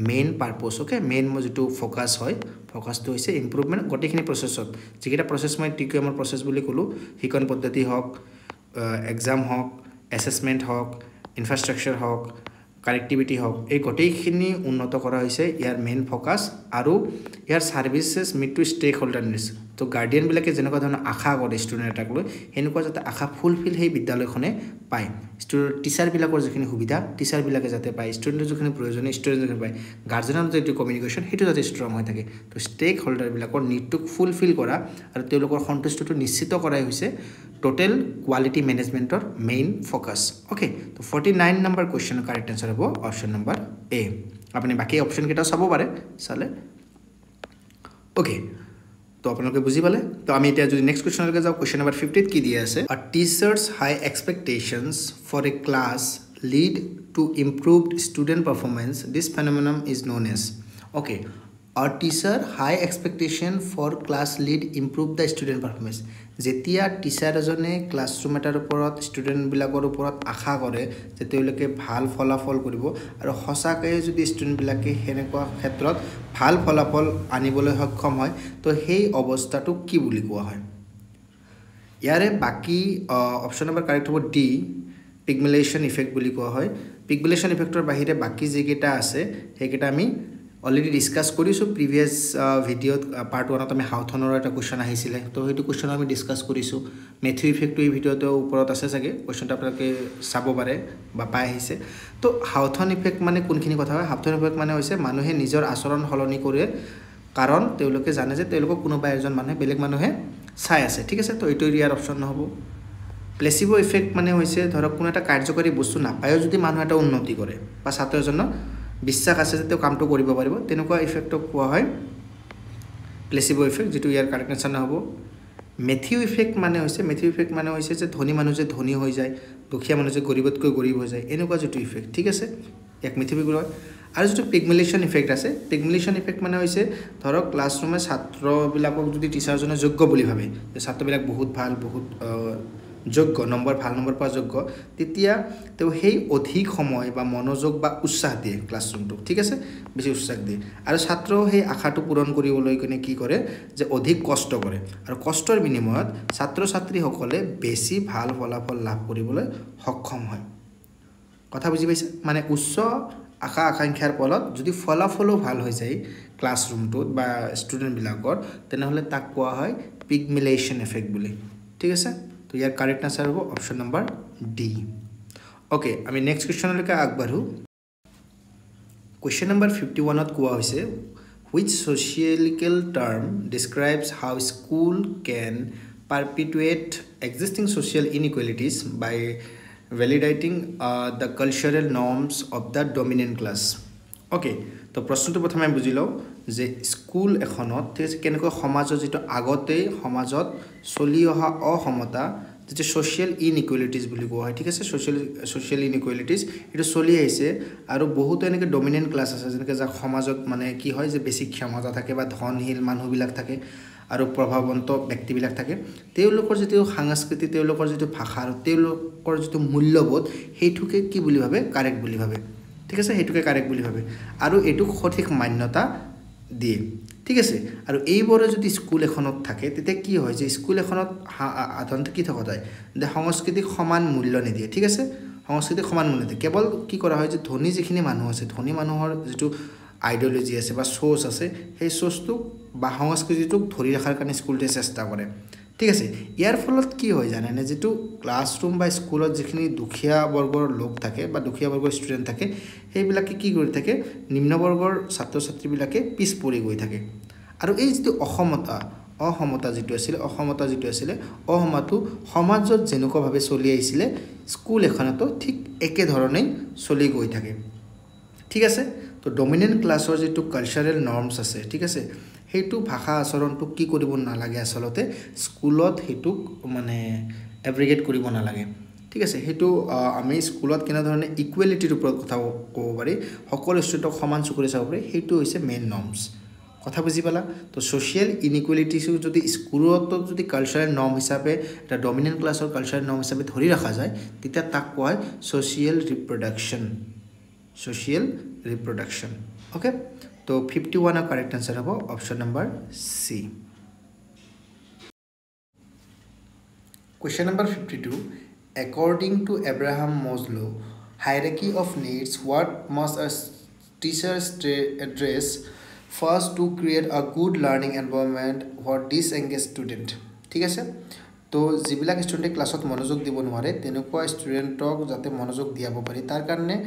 মেইন পাৰপজ ওকে মেইন যেটো ফোকাস হয় ফোকাসটো হৈছে ইমপ্ৰুভমেন্ট গটেইখিনি প্ৰসেছত যিকেটা প্ৰসেস মই TQMৰ প্ৰসেস বুলি কলো শিকন পদ্ধতি হওক এক্সাম হওক অ্যাসেসমেন্ট হওক ইনফ্ৰাষ্ট্ৰাকচাৰ হওক কানেক্টিভিটি হওক এই গটেইখিনি উন্নত কৰা হৈছে ইয়াৰ মেইন ফোকাস আৰু ইয়াৰ services meet to stakeholder needs তো গাৰ্ডিয়ান বিলাকে যেনেকুৱা ধৰণৰ আশা কৰে ষ্টুডেন্ট এটাক লৈ হেনেকুৱা যাতে আশা ফুলফিল হেই বিদ্যালয়খনে পায় ষ্টুডেন্ট টিচাৰ বিলাকৰ যিখিনি সুবিধা টিচাৰ বিলাকে যাতে পায় ষ্টুডেন্টৰ যিখিনি প্ৰয়োজনীয় ষ্টুডেন্ট যাতে পায় গাৰ্ডিয়ানৰ যেটো কমিউনিকেশ্যন হেতু যাতে ষ্ট্ৰং হৈ থাকে তো ষ্টেক হোল্ডাৰ বিলাকৰ নিডটো ফুলফিল কৰা আৰু তেওঁলোকৰ সন্তুষ্টিটো নিশ্চিত কৰাই হৈছে टोटल क्वालिटी मैनेजमेंटर मेन फोकस ओके तो 49 नंबर क्वेश्चन करेक्ट आंसर हो ऑप्शन नंबर ए आपने बाकी ऑप्शन केटा सबो पारे साले ओके तो अपन लोग बुझी पाले तो आमी এতিয়া যদি नेक्स्ट क्वेश्चन लगे जाओ क्वेश्चन नंबर 50 की दिया আছে a teacher's high expectations for a class lead to improved student performance this phenomenon is known as okay a teacher high expectation for class lead improve the student performance যেতিয়া teacher এজনে classroom এটাৰ ওপৰত student বিলাকৰ ওপৰত আশা কৰে যে তেওঁলোকে ভাল ফলাফল কৰিব আৰু হসাকৈ যদি ষ্টুডেন্ট বিলাকে হেনেকুৱা ক্ষেত্ৰত ভাল ফলাফল আনিবলৈ সক্ষম হয় তো সেই অৱস্থাটো কি বুলি কোৱা হয় ইয়াৰে বাকি অপচন নম্বৰ কাৰেক্ট হ'ব ডি পিগমেলেশ্যন ইফেক্ট বুলি কোৱা হয় পিগমেলেশ্যন ইফেক্টৰ বাহিৰে বাকি যেকেটা আছে হেকেটা আমি অলৰেডি ডিসকাস কৰিছো প্ৰিভিয়াস ভিডিওত পাৰ্ট 1 ত আমি হাউথনৰ এটা কোৱেশ্চন আহিছিলে তো হেতু কোৱেশ্চন আমি ডিসকাস কৰিছো মেথিউ ইফেক্ট এই ভিডিওতে ওপৰত আছে সাগে কোৱেশ্চনটা আপোনালোকে চাব পাৰে বা পাই আহিছে তো হাউথন ইফেক্ট মানে কোনখিনি কথা হয় হাউথন ইফেক্ট মানে হৈছে মানুহে নিজৰ আচৰণ হলনি কৰে কাৰণ তেওঁলোকে জানে যে তেওঁলোকক কোনোবা এজন মানুহে বেলেগ মানুহে চাই আছে ঠিক আছে তো এটো ইয়াৰ অপচন নহব প্লেসিবো ইফেক্ট মানে হৈছে ধৰক কোনো এটা কাৰ্যকৰী বস্তু নাপায়ও যদি মানুহ এটা উন্নতি কৰে বা ছাত্ৰ এজনৰ বিশ্বাস আছে যে তেওঁ কামটো কৰিব পাৰিব তেনেকুৱা ইফেক্টক কোৱা হয় প্লেসিবো ইফেক্ট যেটো ইয়াৰ কাৰেক্ট আনসাৰ হ'ব মেথিউ ইফেক্ট মানে হৈছে যে ধনী মানুহ যে ধনী হৈ যায়, দুখীয়া মানুহ যে গৰীবতকৈ গৰীব হৈ যায়, এনেকুৱা যিটো ইফেক্ট, ঠিক আছে, এক মেথিউ ইফেক্ট হয়। আৰু যিটো পিগমেলেশ্যন ইফেক্ট আছে, পিগমেলেশ্যন ইফেক্ট মানে হৈছে ধৰক ক্লাছৰুমে ছাত্ৰবিলাকক যদি টিচাৰজনে যোগ্য বুলি ভাবে যে ছাত্ৰবিলাক বহুত ভাল, বহুত যোগ্য, ভাল নম্বৰ পোৱা যোগ্য, তেতিয়া তেওঁ সেই অধিক সময় বা মনোযোগ বা উৎসাহ দিয়ে ক্লাছৰুমটোক, ঠিক আছে, বেছি উৎসাহ দিয়ে। আৰু ছাত্ৰও সেই আশাটো পূৰণ কৰিবলৈ কিনে কি কৰে যে অধিক কষ্ট কৰে, আৰু কষ্টৰ বিনিময়ত ছাত্ৰ ছাত্ৰীসকলে বেছি ভাল ফলাফল লাভ কৰিবলৈ সক্ষম হয়। কথা বুজি পাইছে? মানে উচ্চ আশা আকাংক্ষাৰ ফলত যদি ফলাফলো ভাল হৈ যায় ক্লাছৰুমটোত বা ষ্টুডেণ্টবিলাকৰ, তেনেহ'লে তাক কোৱা হয় পিগমেলেশ্যন এফেক্ট বুলি, ঠিক আছে। তো ইয়াৰ কাৰেক্ট আনচাৰ হ'ব অপশ্যন নম্বৰ ডি। অ'কে, আমি নেক্সট কুৱেশ্যনলৈকে আগবাঢ়োঁ। কুৱেশ্যন নম্বৰ 51ত কোৱা হৈছে, which sociological term describes how school can perpetuate existing social inequalities by validating the cultural norms of the dominant class? Okay, তো প্ৰশ্নটো প্ৰথমে আমি বুজি লওঁ যে স্কুল এখনত ঠিক আছে কেনেকৈ সমাজৰ যিটো আগতেই সমাজত চলি অহা অসমতা, যিটো ছ'চিয়েল ইনইকুৱেলিটিজ বুলি কোৱা হয়, ঠিক আছে, ছ'চিয়েল ইনইকুৱেলিটিজ এইটো চলি আহিছে। আৰু বহুতো এনেকৈ ডমিনেণ্ট ক্লাছ আছে যেনেকৈ যাক সমাজত মানে কি হয় যে বেছি ক্ষমতা থাকে বা ধনশীল মানুহবিলাক থাকে আৰু প্ৰভাৱন্ত ব্যক্তিবিলাক থাকে, তেওঁলোকৰ যিটো সাংস্কৃতিক, তেওঁলোকৰ যিটো ভাষা আৰু তেওঁলোকৰ যিটো মূল্যবোধ, সেইটোকে কি বুলি ভাবে? কাৰেক্ট বুলি ভাবে, ঠিক আছে, সেইটোকে কাৰেক্ট বুলি ভাবে আৰু এইটোক সঠিক মান্যতা দিয়ে, ঠিক আছে। আৰু এইবোৰে যদি স্কুল এখনত থাকে তেতিয়া কি হয় যে স্কুল এখনত সাধাৰণতে কি থকা যায় যে সংস্কৃতিক সমান মূল্য নিদিয়ে, ঠিক আছে, সংস্কৃতিক সমান মূল্য নিদিয়ে। কেৱল কি কৰা হয় যে ধনী যিখিনি মানুহ আছে, ধনী মানুহৰ যিটো আইডিঅ'লজি আছে বা চ'চ আছে, সেই চ'চটোক বা সংস্কৃতিটোক ধৰি ৰখাৰ কাৰণে স্কুলটোৱে চেষ্টা কৰে, ঠিক আছে। ইয়াৰ ফলত কি হয় জানেনে, যিটো ক্লাছৰুম বা স্কুলত যিখিনি দুখীয়া বৰ্গৰ লোক থাকে বা দুখীয়া বৰ্গৰ ষ্টুডেণ্ট থাকে, সেইবিলাকে কি কৰি থাকে, নিম্ন বৰ্গৰ ছাত্ৰ ছাত্ৰীবিলাকে পিছ পৰি গৈ থাকে। আৰু এই যিটো অসমতা যিটো আছিলে, অসমতাটো সমাজত যেনেকুৱাভাৱে চলি আহিছিলে স্কুল এখনতো ঠিক একেধৰণেই চলি গৈ থাকে, ঠিক আছে। তো ডমিনেণ্ট ক্লাছৰ যিটো কালচাৰেল নৰ্মছ আছে, ঠিক আছে, সেইটো ভাষা আচৰণটোক কি কৰিব নালাগে, আচলতে স্কুলত সেইটোক মানে এব্ৰিগেট কৰিব নালাগে, ঠিক আছে। সেইটো আমি স্কুলত কেনেধৰণে ইকুৱেলিটিৰ ওপৰত কথা ক'ব পাৰি, সকলো ষ্টুডেণ্টক সমান চকুৰে চাব পাৰি, সেইটো হৈছে মেইন নৰ্মছ। কথা বুজি পালা? তো ছ'চিয়েল ইনইকুৱেলিটিছো যদি স্কুলতো যদি কালচাৰেল নৰ্ম হিচাপে, এটা ডমিনেণ্ট ক্লাছৰ কালচাৰেল নৰ্ম হিচাপে ধৰি ৰখা যায়, তেতিয়া তাক কোৱা হয় ছ'চিয়েল ৰিপ্ৰডাকশ্যন। অ'কে, তো 51ৰ কাৰেক্ট আনচাৰ হ'ব option number C. Question number 52, according to Abraham Maslow hierarchy of needs, what must a teacher address first to create a good learning environment for disengaged student? ঠিক আছে, তো যিবিলাক ষ্টুডেণ্টে ক্লাছত মনোযোগ দিব নোৱাৰে তেনেকুৱা ষ্টুডেণ্টক যাতে মনোযোগ দিয়াব পাৰি, তাৰ কাৰণে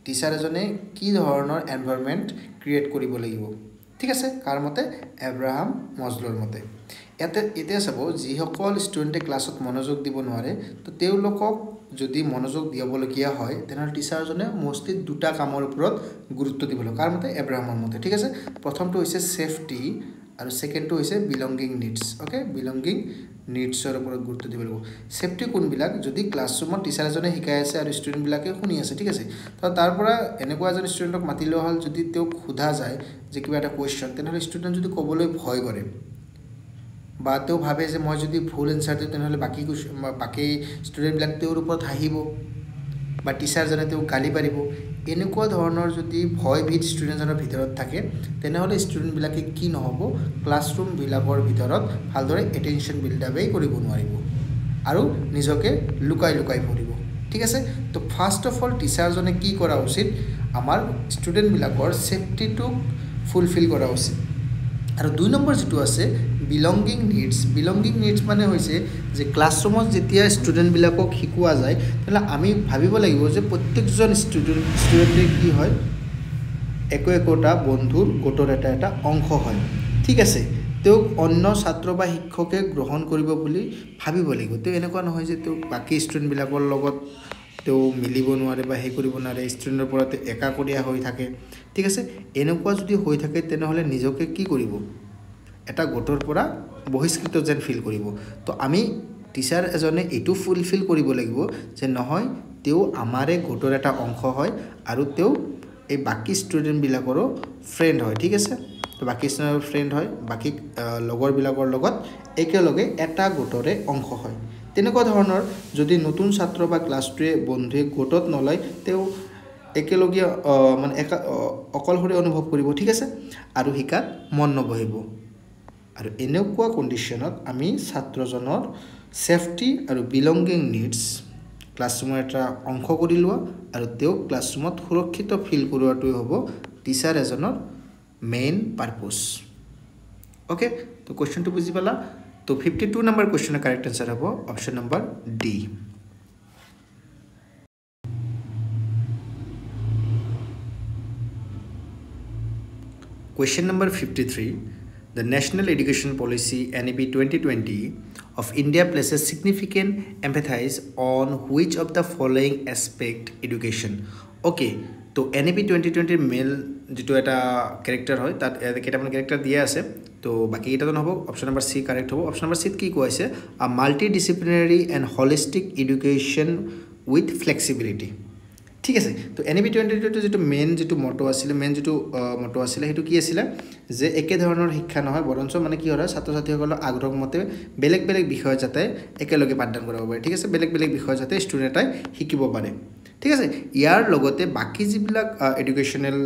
টিচাৰ এজনে কি ধৰণৰ এনভাইৰনমেণ্ট ক্ৰিয়েট কৰিব লাগিব, ঠিক আছে, কাৰ মতে? এব্ৰাহাম মজলোৰ মতে। এতিয়া চাব, যিসকল ষ্টুডেণ্টে ক্লাছত মনোযোগ দিব নোৱাৰে, তো তেওঁলোকক যদি মনোযোগ দিয়াবলগীয়া হয় তেনেহ'লে টিচাৰজনে মষ্টলি দুটা কামৰ ওপৰত গুৰুত্ব দিব লাগিব, কাৰ মতে? এব্ৰাহামৰ মতে, ঠিক আছে। প্ৰথমটো হৈছে ছেফটি আৰু ছেকেণ্ডটো হৈছে বিলংগিং নিডছ। অ'কে, বিলংগিং নিডছৰ ওপৰত গুৰুত্ব দিব লাগিব। ছেফটি কোনবিলাক? যদি ক্লাছৰুমত টিচাৰ এজনে শিকাই আছে আৰু ষ্টুডেণ্টবিলাকে শুনি আছে, ঠিক আছে, তো তাৰ পৰা এনেকুৱা এজন ষ্টুডেণ্টক মাতি লোৱা হ'ল, যদি তেওঁক সোধা যায় যে কিবা এটা কুৱেশ্যন, তেনেহ'লে ষ্টুডেণ্ট যদি ক'বলৈ ভয় কৰে বা তেওঁ ভাবে যে মই যদি ভুল এনচাৰ দিওঁ তেনেহ'লে বাকী ষ্টুডেণ্টবিলাক তেওঁৰ ওপৰত হাঁহিব বা টিচাৰজনে তেওঁক গালি পাৰিব, এনেকুৱা ধৰণৰ যদি ভয়ভীত ষ্টুডেণ্টজনৰ ভিতৰত থাকে, তেনেহ'লে ষ্টুডেণ্টবিলাকে কি নহ'ব, ক্লাছৰুমবিলাকৰ ভিতৰত ভালদৰে এটেনশ্যন বিল্ডআপেই কৰিব নোৱাৰিব আৰু নিজকে লুকাই ফুৰিব, ঠিক আছে। তো ফাৰ্ষ্ট অফ অল টিচাৰজনে কি কৰা উচিত, আমাৰ ষ্টুডেণ্টবিলাকৰ ছেফটিটোক ফুলফিল কৰা উচিত। আৰু 2 নম্বৰ যিটো আছে বিলংগিং নিডছ মানে হৈছে যে ক্লাছৰুমত যেতিয়া ষ্টুডেণ্টবিলাকক শিকোৱা যায়, তেতিয়াহ'লে আমি ভাবিব লাগিব যে প্ৰত্যেকজন ষ্টুডেণ্টে কি হয়, একোটা বন্ধুৰ গোটৰ এটা অংশ হয়, ঠিক আছে। তেওঁক অন্য ছাত্ৰ বা শিক্ষকে গ্ৰহণ কৰিব বুলি ভাবিব লাগিব। তেওঁ এনেকুৱা নহয় যে তেওঁ বাকী ষ্টুডেণ্টবিলাকৰ লগত তেওঁ মিলিব নোৱাৰে বা কৰিব নোৱাৰে, ষ্টুডেণ্টৰ পৰা একাকৰীয়া হৈ থাকে, ঠিক আছে। এনেকুৱা যদি হৈ থাকে তেনেহ'লে নিজকে কি কৰিব, এটা গোটৰ পৰা বহিষ্কৃত যেন ফিল কৰিব তো আমি টিচাৰ এজনে এইটো ফুলফিল কৰিব লাগিব যে নহয় তেও আমাৰে গোটৰ এটা অংশ হয় আৰু তেও এই বাকি ষ্টুডেণ্টবিলাকৰো ফ্ৰেণ্ড হয় ঠিক আছে তো বাকি ষ্টুডেণ্টৰ ফ্ৰেণ্ড হয় বাকি লগৰবিলাকৰ লগত একেলগে এটা গোটৰে অংশ হয় তেনেকুৱা ধৰণৰ যদি নতুন ছাত্ৰ বা ক্লাছটোৱে বন্ধুৱে গোটত নলয় তেও একেলগে মানে অকলশৰে অনুভৱ কৰিব ঠিক আছে আৰু শিকাত মন নবহিব আৰু এনেকুৱা কণ্ডিশ্যনত আমি ছাত্ৰজনৰ সেফটি আৰু বিলংগিং নিডছ ক্লাছৰুমৰ এটা অংশ কৰি লোৱা আৰু তেও ক্লাছৰুমত সুৰক্ষিত ফিল কৰোৱাটোই হ'ব টিচাৰ এজনৰ মেইন পাৰপ'জ ওকে তো কোৱেশ্চনটো বুজি পালা তো 52 নম্বৰ কোৱেশ্চনৰ কাৰেক্ট আনসাৰ হ'ব option number D Question number 53. The National Education Policy NEP 2020 of India places significant emphasis on which of the following aspect education. Okay, so NEP 2020 মেল যেটো এটা character হয় তাত কেটামান ক্যারেক্টার দিয়া আছে তো বাকি এটা তো নহব অপশন নাম্বার সি কারেক্ট হ'ব অপশন নাম্বার সি কি কৈছে a multidisciplinary and holistic education with flexibility ঠিক আছে তো NEP 2020 যেটো মেইন যেটো মটো আছিল মেইন যেটো মটো আছিল হেতু কি আছিল যে একে ধৰণৰ শিক্ষা নহয় বৰঞ্চ মানে কি হয় ছাত্ৰ ছাত্ৰীসকলৰ আগ্ৰহ মতে বেলেগ বেলেগ বিষয় যাতে একেলগে পাঠদান কৰিব পাৰে ঠিক আছে বেলেগ বেলেগ বিষয় যাতে ষ্টুডেণ্টে শিকিব পাৰে ঠিক আছে ইয়াৰ লগতে বাকি যিবিলাক এডুকেশনাল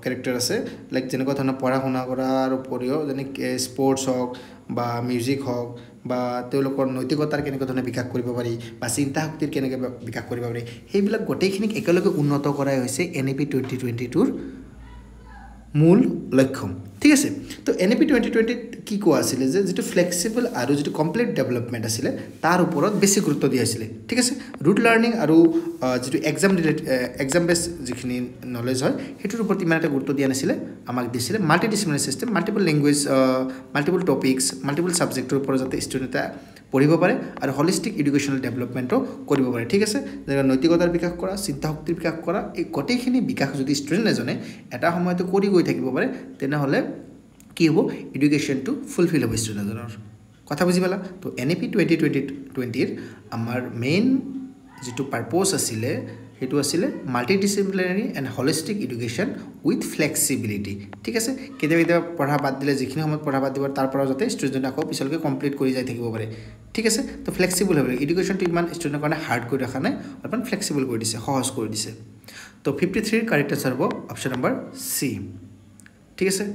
ক্যাৰেক্টাৰ আছে লাইক যেনেকুৱা ধৰণৰ পঢ়া শুনা কৰাৰ উপৰিও যেনে স্পৰ্টছ হওক বা মিউজিক হওক বা তেওঁলোকৰ নৈতিকতাৰ কেনেকৈ ধৰণে বিকাশ কৰিব পাৰি বা চিন্তা শক্তিৰ কেনেকৈ বিকাশ কৰিব পাৰি সেইবিলাক গোটেইখিনিক একেলগে উন্নত কৰাই হৈছে NEP 2022 মূল লক্ষ্য ঠিক আছে তো NEP 2020 কি কোৱা আছিল যে যেটো ফ্লেক্সিবল আৰু যেটো কমপ্লিট ডেভেলপমেন্ট আছিল তাৰ ওপৰত বেছি গুৰুত্ব দিয়া আছিল ঠিক আছে ৰুট লাৰ্নিং আৰু যেটো এক্সাম বেস যিখিনি নলেজ হয় হেতুৰ ওপৰত ইমান এটা গুৰুত্ব দিয়া নাছিল আমাক দিছিল multidisciplinary system multiple language multiple topics multiple সাবজেক্টৰ ওপৰত যাতে ষ্টুডেণ্টে পঢ়িব পাৰে আৰু হোলিস্টিক এডুকেশনাল ডেভেলপমেন্টও কৰিব পাৰে ঠিক আছে যেনে নৈতিকতাৰ বিকাশ কৰা চিন্তা শক্তিৰ বিকাশ কৰা এই গোটেইখিনি বিকাশ যদি ষ্টুডেণ্ট এজনে এটা সময়তে কৰি গৈ থাকিব পাৰে তেনেহলে কি হ'ব এডুকেশনটো ফুলফিল হ'ব ষ্টুডেণ্টজনৰ কথা বুজি পালা তো NEP 2020 আমাৰ মেইন যেটো পাৰপ'জ আছিল হেতু আছিল multidisciplinary and holistic education with flexibility ঠিক আছে কেতিয়া পঢ়া বাদ দিলে যিখিনি সময়ত পঢ়া বাদ দিব তাৰ পৰা যাতে ষ্টুডেণ্ট আকৌ পিছলৈকে কমপ্লিট কৰি যাই থাকিব পাৰে ঠিক আছে তো ফ্লেক্সিবল হ'ব এডুকেশনটো ইমান ষ্টুডেণ্টৰ কাৰণে হাৰ্ড কৰি ৰাখা নাই অলপমান ফ্লেক্সিবল কৰি দিছে সহজ কৰি দিছে তো 53 কাৰেক্ট আনসাৰ হ'ব অপচন নম্বৰ সি ঠিক আছে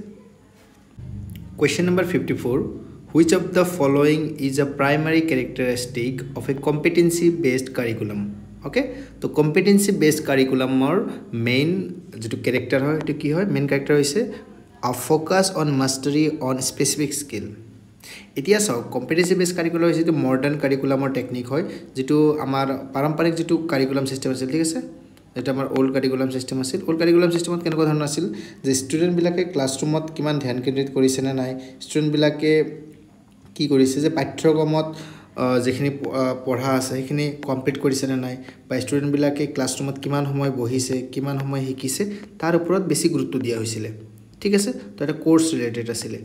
Question number 54. Which of the following is a primary characteristic of a competency-based curriculum? Okay? So competency-based curriculum or main যেটো character হয় এটো কি হয় main character হৈছে a focus on mastery on specific skill. এতিয়া সব competency-based curriculum হৈছে যেটো modern curriculum or technique হয় যেটো আমাৰ পাৰম্পৰিক যেটো curriculum system আছে ঠিক আছে এটা আমাৰ ওল্ড কাৰিকুলাম সিস্টেম আছিল ওল্ড কাৰিকুলাম সিস্টেমত কেনেকুৱা ধৰণৰ আছিল যে ষ্টুডেণ্ট বিলাকে ক্লাছৰুমত কিমান ধ্যান কেন্দ্ৰিত কৰিছে না নাই ষ্টুডেণ্ট বিলাকে কি কৰিছে যে পাঠ্যক্ৰমত যেখিনি পঢ়া আছে সেইখিনি কমপ্লিট কৰিছে না নাই বা ষ্টুডেণ্ট বিলাকে ক্লাছৰুমত কিমান সময় বহিছে কিমান সময় শিকিছে তাৰ ওপৰত বেছি গুৰুত্ব দিয়া হৈছিল ঠিক আছে তো এটা কোৰ্স ৰিলেটেড আছিল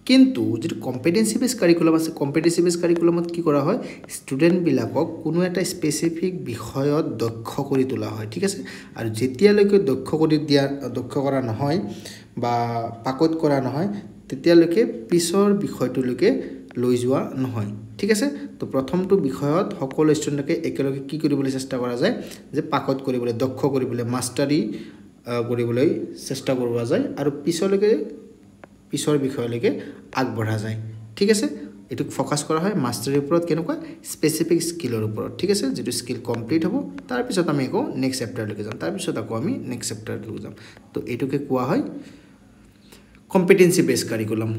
কিন্তু যেটো কম্পিটেন্সি বেস কাৰিকুলাম আছে কম্পিটেন্সি বেস কাৰিকুলামত কি কৰা হয় ষ্টুডেণ্ট বিলাকক কোনো এটা স্পেসিফিক বিষয়ত দক্ষ কৰি তোলা হয় ঠিক আছে আৰু যেতিয়ালৈকে দক্ষ কৰা নহয় বা পাকত কৰা নহয় তেতিয়ালৈকে পিছৰ বিষয়টোলৈকে লৈ যোৱা নহয় ঠিক আছে তো প্ৰথমটো বিষয়ত সকলো ষ্টুডেণ্টকে একেলগে কি কৰিবলৈ চেষ্টা কৰা যায় যে পাকত কৰিবলৈ দক্ষ কৰিবলৈ মাষ্টাৰি কৰিবলৈ চেষ্টা কৰা যায় আৰু পিছৰ বিষয়লৈকে আগবঢ়া যায় ঠিক আছে এটুক ফোকাস কৰা হয় মাষ্টাৰিৰ ওপৰত কেনেকুৱা স্পেসিফিক স্কিলৰ ওপৰত ঠিক আছে যেটো স্কিল কমপ্লিট হ'ব তাৰ পিছত আমি আকৌ নেক্সট চেপ্টাৰলৈকে যাম তাৰ পিছত আকৌ আমি নেক্সট চেপ্টাৰলৈকে যাম তো এটুকে কোৱা হয় কম্পিটেন্সি বেস কাৰিকুলাম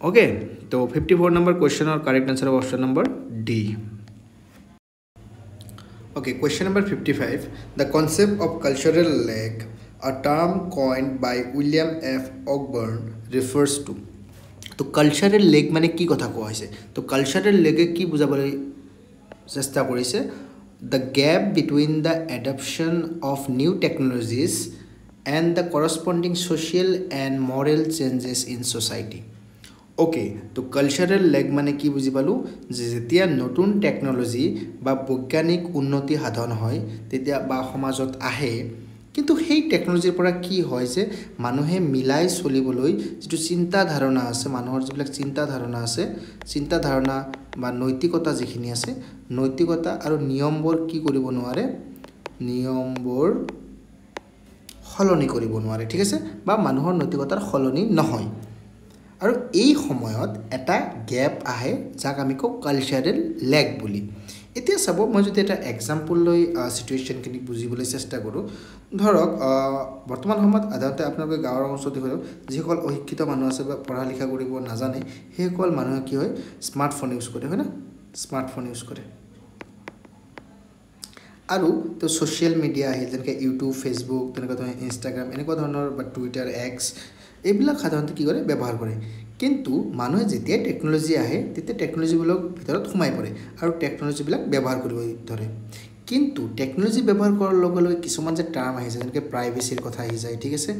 ওকে তো 54 নম্বৰ কোৱেশ্চনৰ কাৰেক্ট আনসাৰ হ'ব option number D Okay, question number 55. The concept of cultural lag, a term coined by William F. Ogburn, refers to. तो cultural lag माने की कथा कोৱা হৈছে तो cultural lag কি বুজাবলৈ চেষ্টা কৰিছে the gap between the adoption of new technologies and the corresponding social and moral changes in society okay তো কালচাৰেল লেগ মানে কি বুজি পালোঁ যে যেতিয়া নতুন টেকন'লজি বা বৈজ্ঞানিক উন্নতি সাধন হয় তেতিয়া বা সমাজত আহে কিন্তু সেই টেকন'লজিৰ পৰা কি হয় যে মানুহে মিলাই চলিবলৈ যিটো চিন্তা ধাৰণা আছে মানুহৰ যিবিলাক চিন্তা ধাৰণা বা নৈতিকতা যিখিনি আছে নৈতিকতা আৰু নিয়মবোৰ কি কৰিব নোৱাৰে নিয়মবোৰ সলনি কৰিব নোৱাৰে ঠিক আছে বা মানুহৰ নৈতিকতাৰ সলনি নহয় আৰু এই সময়ত এটা গ্যাপ আহে যাক আমি কওঁ কালচাৰেল লেগ বুলি এতিয়া চাব মই যদি এটা এক্সাম্পল লৈ সিচুৱেশ্যনখিনি বুজিবলৈ চেষ্টা কৰোঁ ধৰক বৰ্তমান সময়ত সাধাৰণতে আপোনালোকে গাঁৱৰ অঞ্চলত হয় যিসকল অশিক্ষিত মানুহ আছে বা পঢ়া লিখা কৰিব নাজানে সেইসকল মানুহে কি হয় স্মাৰ্টফোন ইউজ কৰে হয় না স্মাৰ্টফোন ইউজ কৰে আৰু তো ছ'চিয়েল মিডিয়া আহিল যেনেকৈ ইউটিউব ফেচবুক তেনেকুৱা ধৰণৰ ইনষ্টাগ্ৰাম এনেকুৱা ধৰণৰ বা টুইটাৰ এক্স এইবিলাক সাধাৰণতে কি কৰে ব্যৱহাৰ কৰে কিন্তু মানুহে যেতিয়া টেকন'লজি আহে তেতিয়া টেকন'লজিবিলাক ভিতৰত সোমাই পৰে আৰু টেকন'লজিবিলাক ব্যৱহাৰ কৰিব ধৰে কিন্তু টেকন'লজি ব্যৱহাৰ কৰাৰ লগে লগে কিছুমান যে টাৰ্ম আহি যায় যেনেকৈ প্ৰাইভেচিৰ কথা আহি যায় ঠিক আছে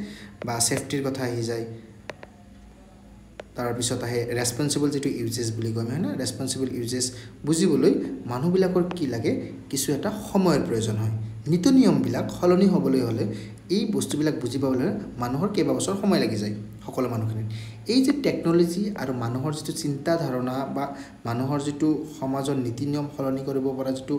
বা ছেফটিৰ কথা আহি যায় তাৰপিছত আহে ৰেছপন্সিবল যিটো ইউজেছ বুলি কয় হয় না ৰেছপন্সিবল ইউজেছ বুজিবলৈ মানুহবিলাকৰ কি লাগে কিছু এটা সময়ৰ প্ৰয়োজন হয় নীতি নিয়মবিলাক সলনি হ'বলৈ হ'লে এই বস্তুবিলাক বুজি পাবলৈ হ'লে মানুহৰ কেইবাবছৰ সময় লাগি যায় সকলো মানুহখিনিৰ এই যে টেকন'লজি আৰু মানুহৰ যিটো চিন্তা ধাৰণা বা মানুহৰ যিটো সমাজৰ নীতি নিয়ম সলনি কৰিব পৰা যিটো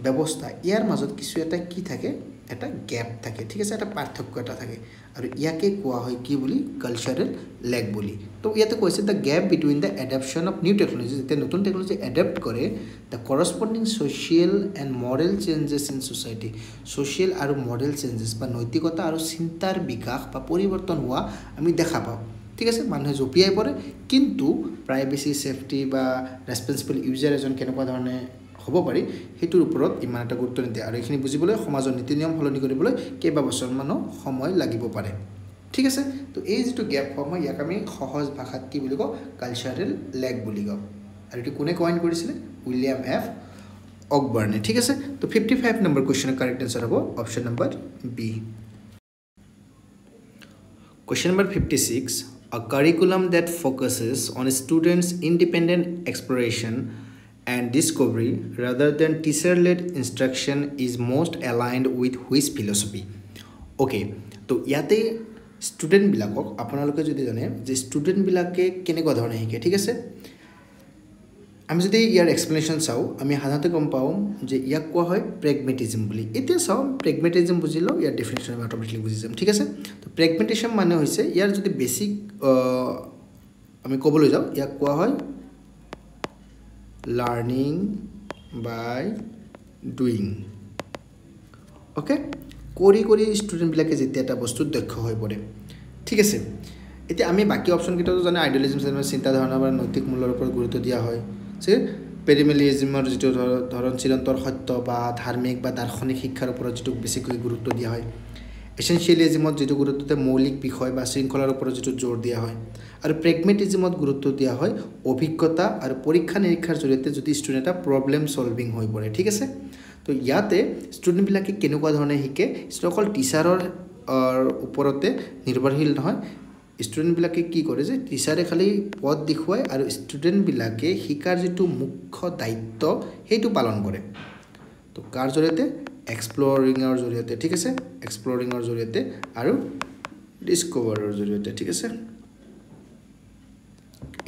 ব্যৱস্থা ইয়াৰ মাজত কিছু এটা কি থাকে এটা গ্যাপ থাকে ঠিক আছে এটা পাৰ্থক্য এটা থাকে আৰু ইয়াকে কোৱা হয় কি বুলি কালচাৰেল লেগ বুলি তো ইয়াতে কৈছে the gap between the adaptation of new technology যেতিয়া নতুন টেকন'লজি এডাপ্ট কৰে the corresponding social and moral changes in society social আৰু মৰেল চেঞ্জেছ বা নৈতিকতা আৰু চিন্তাৰ বিকাশ বা পৰিৱৰ্তন হোৱা আমি দেখা পাওঁ ঠিক আছে মানুহে জঁপিয়াই পৰে কিন্তু প্ৰাইভেচি ছেফটি বা ৰেছপন্সিবল ইউজাৰ এজন কেনেকুৱা ধৰণে হ'ব পাৰি সেইটোৰ ওপৰত ইমান এটা গুৰুত্ব নিদিয়ে আৰু এইখিনি বুজিবলৈ সমাজৰ নীতি নিয়ম সলনি কৰিবলৈ কেইবাবছৰমানো সময় লাগিব পাৰে ঠিক আছে তো এই যিটো গ্যাপ সময় ইয়াক আমি সহজ ভাষাত কি বুলি কওঁ কালচাৰেল লেগ বুলি কওঁ আৰু এইটো কোনে কইন কৰিছিলে উইলিয়াম এফ অকবাৰ্নে ঠিক আছে তো 55 নম্বৰ কুৱেশ্যনৰ কাৰেক্ট এনচাৰ হ'ব option number B Question number 56. A curriculum that focuses on students' independent exploration and discovery rather than teacher-led instruction is most aligned with which philosophy? Okay, so ইয়াতে student বিলাকক আপোনালোকে যদি জানে যে student বিলাকে কেনেকুৱা ধৰণে শিকে ঠিক আছে আমি যদি ইয়াৰ এক্সপ্লেনেশ্যন চাওঁ আমি সাধাৰণতে গম পাওঁ যে ইয়াক কোৱা হয় প্ৰেগমেটিজম বুলি এতিয়া চাওঁ প্ৰেগমেটিজম বুজিলোঁ ইয়াৰ ডেফিনেশ্যন আমি অট'মেটিকলি বুজি যাম ঠিক আছে তো প্ৰেগমেটিজম মানে হৈছে ইয়াৰ যদি বেছিক আমি ক'বলৈ যাওঁ ইয়াক কোৱা হয় লাৰ্ণিং বাই ডুইং অ'কে কৰি কৰি ষ্টুডেণ্টবিলাকে যেতিয়া এটা বস্তুত দক্ষ হৈ পৰে ঠিক আছে এতিয়া আমি বাকী অপশ্যনকেইটাও জানে আইডিয়েলিজম চিন্তাধাৰণা বা নৈতিক মূল্যৰ ওপৰত গুৰুত্ব দিয়া হয় যে পেৰিমেলিজিমৰ যিটো ধৰণ চিৰন্তৰ সত্য বা ধাৰ্মিক বা দাৰ্শনিক শিক্ষাৰ ওপৰত যিটো বেছিকৈ গুৰুত্ব দিয়া হয় এছেঞ্চিয়েলিজিমত যিটো গুৰুত্ব মৌলিক বিষয় বা শৃংখলাৰ ওপৰত যিটো জোৰ দিয়া হয় আৰু প্ৰেগমেটিজিমত গুৰুত্ব দিয়া হয় অভিজ্ঞতা আৰু পৰীক্ষা নিৰীক্ষাৰ জৰিয়তে যদি ষ্টুডেণ্ট এটা প্ৰব্লেম ছলভিং হৈ পৰে ঠিক আছে তো ইয়াতে ষ্টুডেণ্টবিলাকে কেনেকুৱা ধৰণে শিকে অকল টিচাৰৰ ওপৰতে নিৰ্ভৰশীল নহয় ষ্টুডেণ্টবিলাকে কি কৰে যে টিচাৰে খালি পথ দেখুৱায় আৰু ষ্টুডেণ্টবিলাকে শিকাৰ যিটো মুখ্য দায়িত্ব সেইটো পালন কৰে তো কাৰ জৰিয়তে এক্সপ্লৰিঙৰ জৰিয়তে ঠিক আছে এক্সপ্লৰিঙৰ জৰিয়তে আৰু ডিস্কভাৰৰ জৰিয়তে ঠিক আছে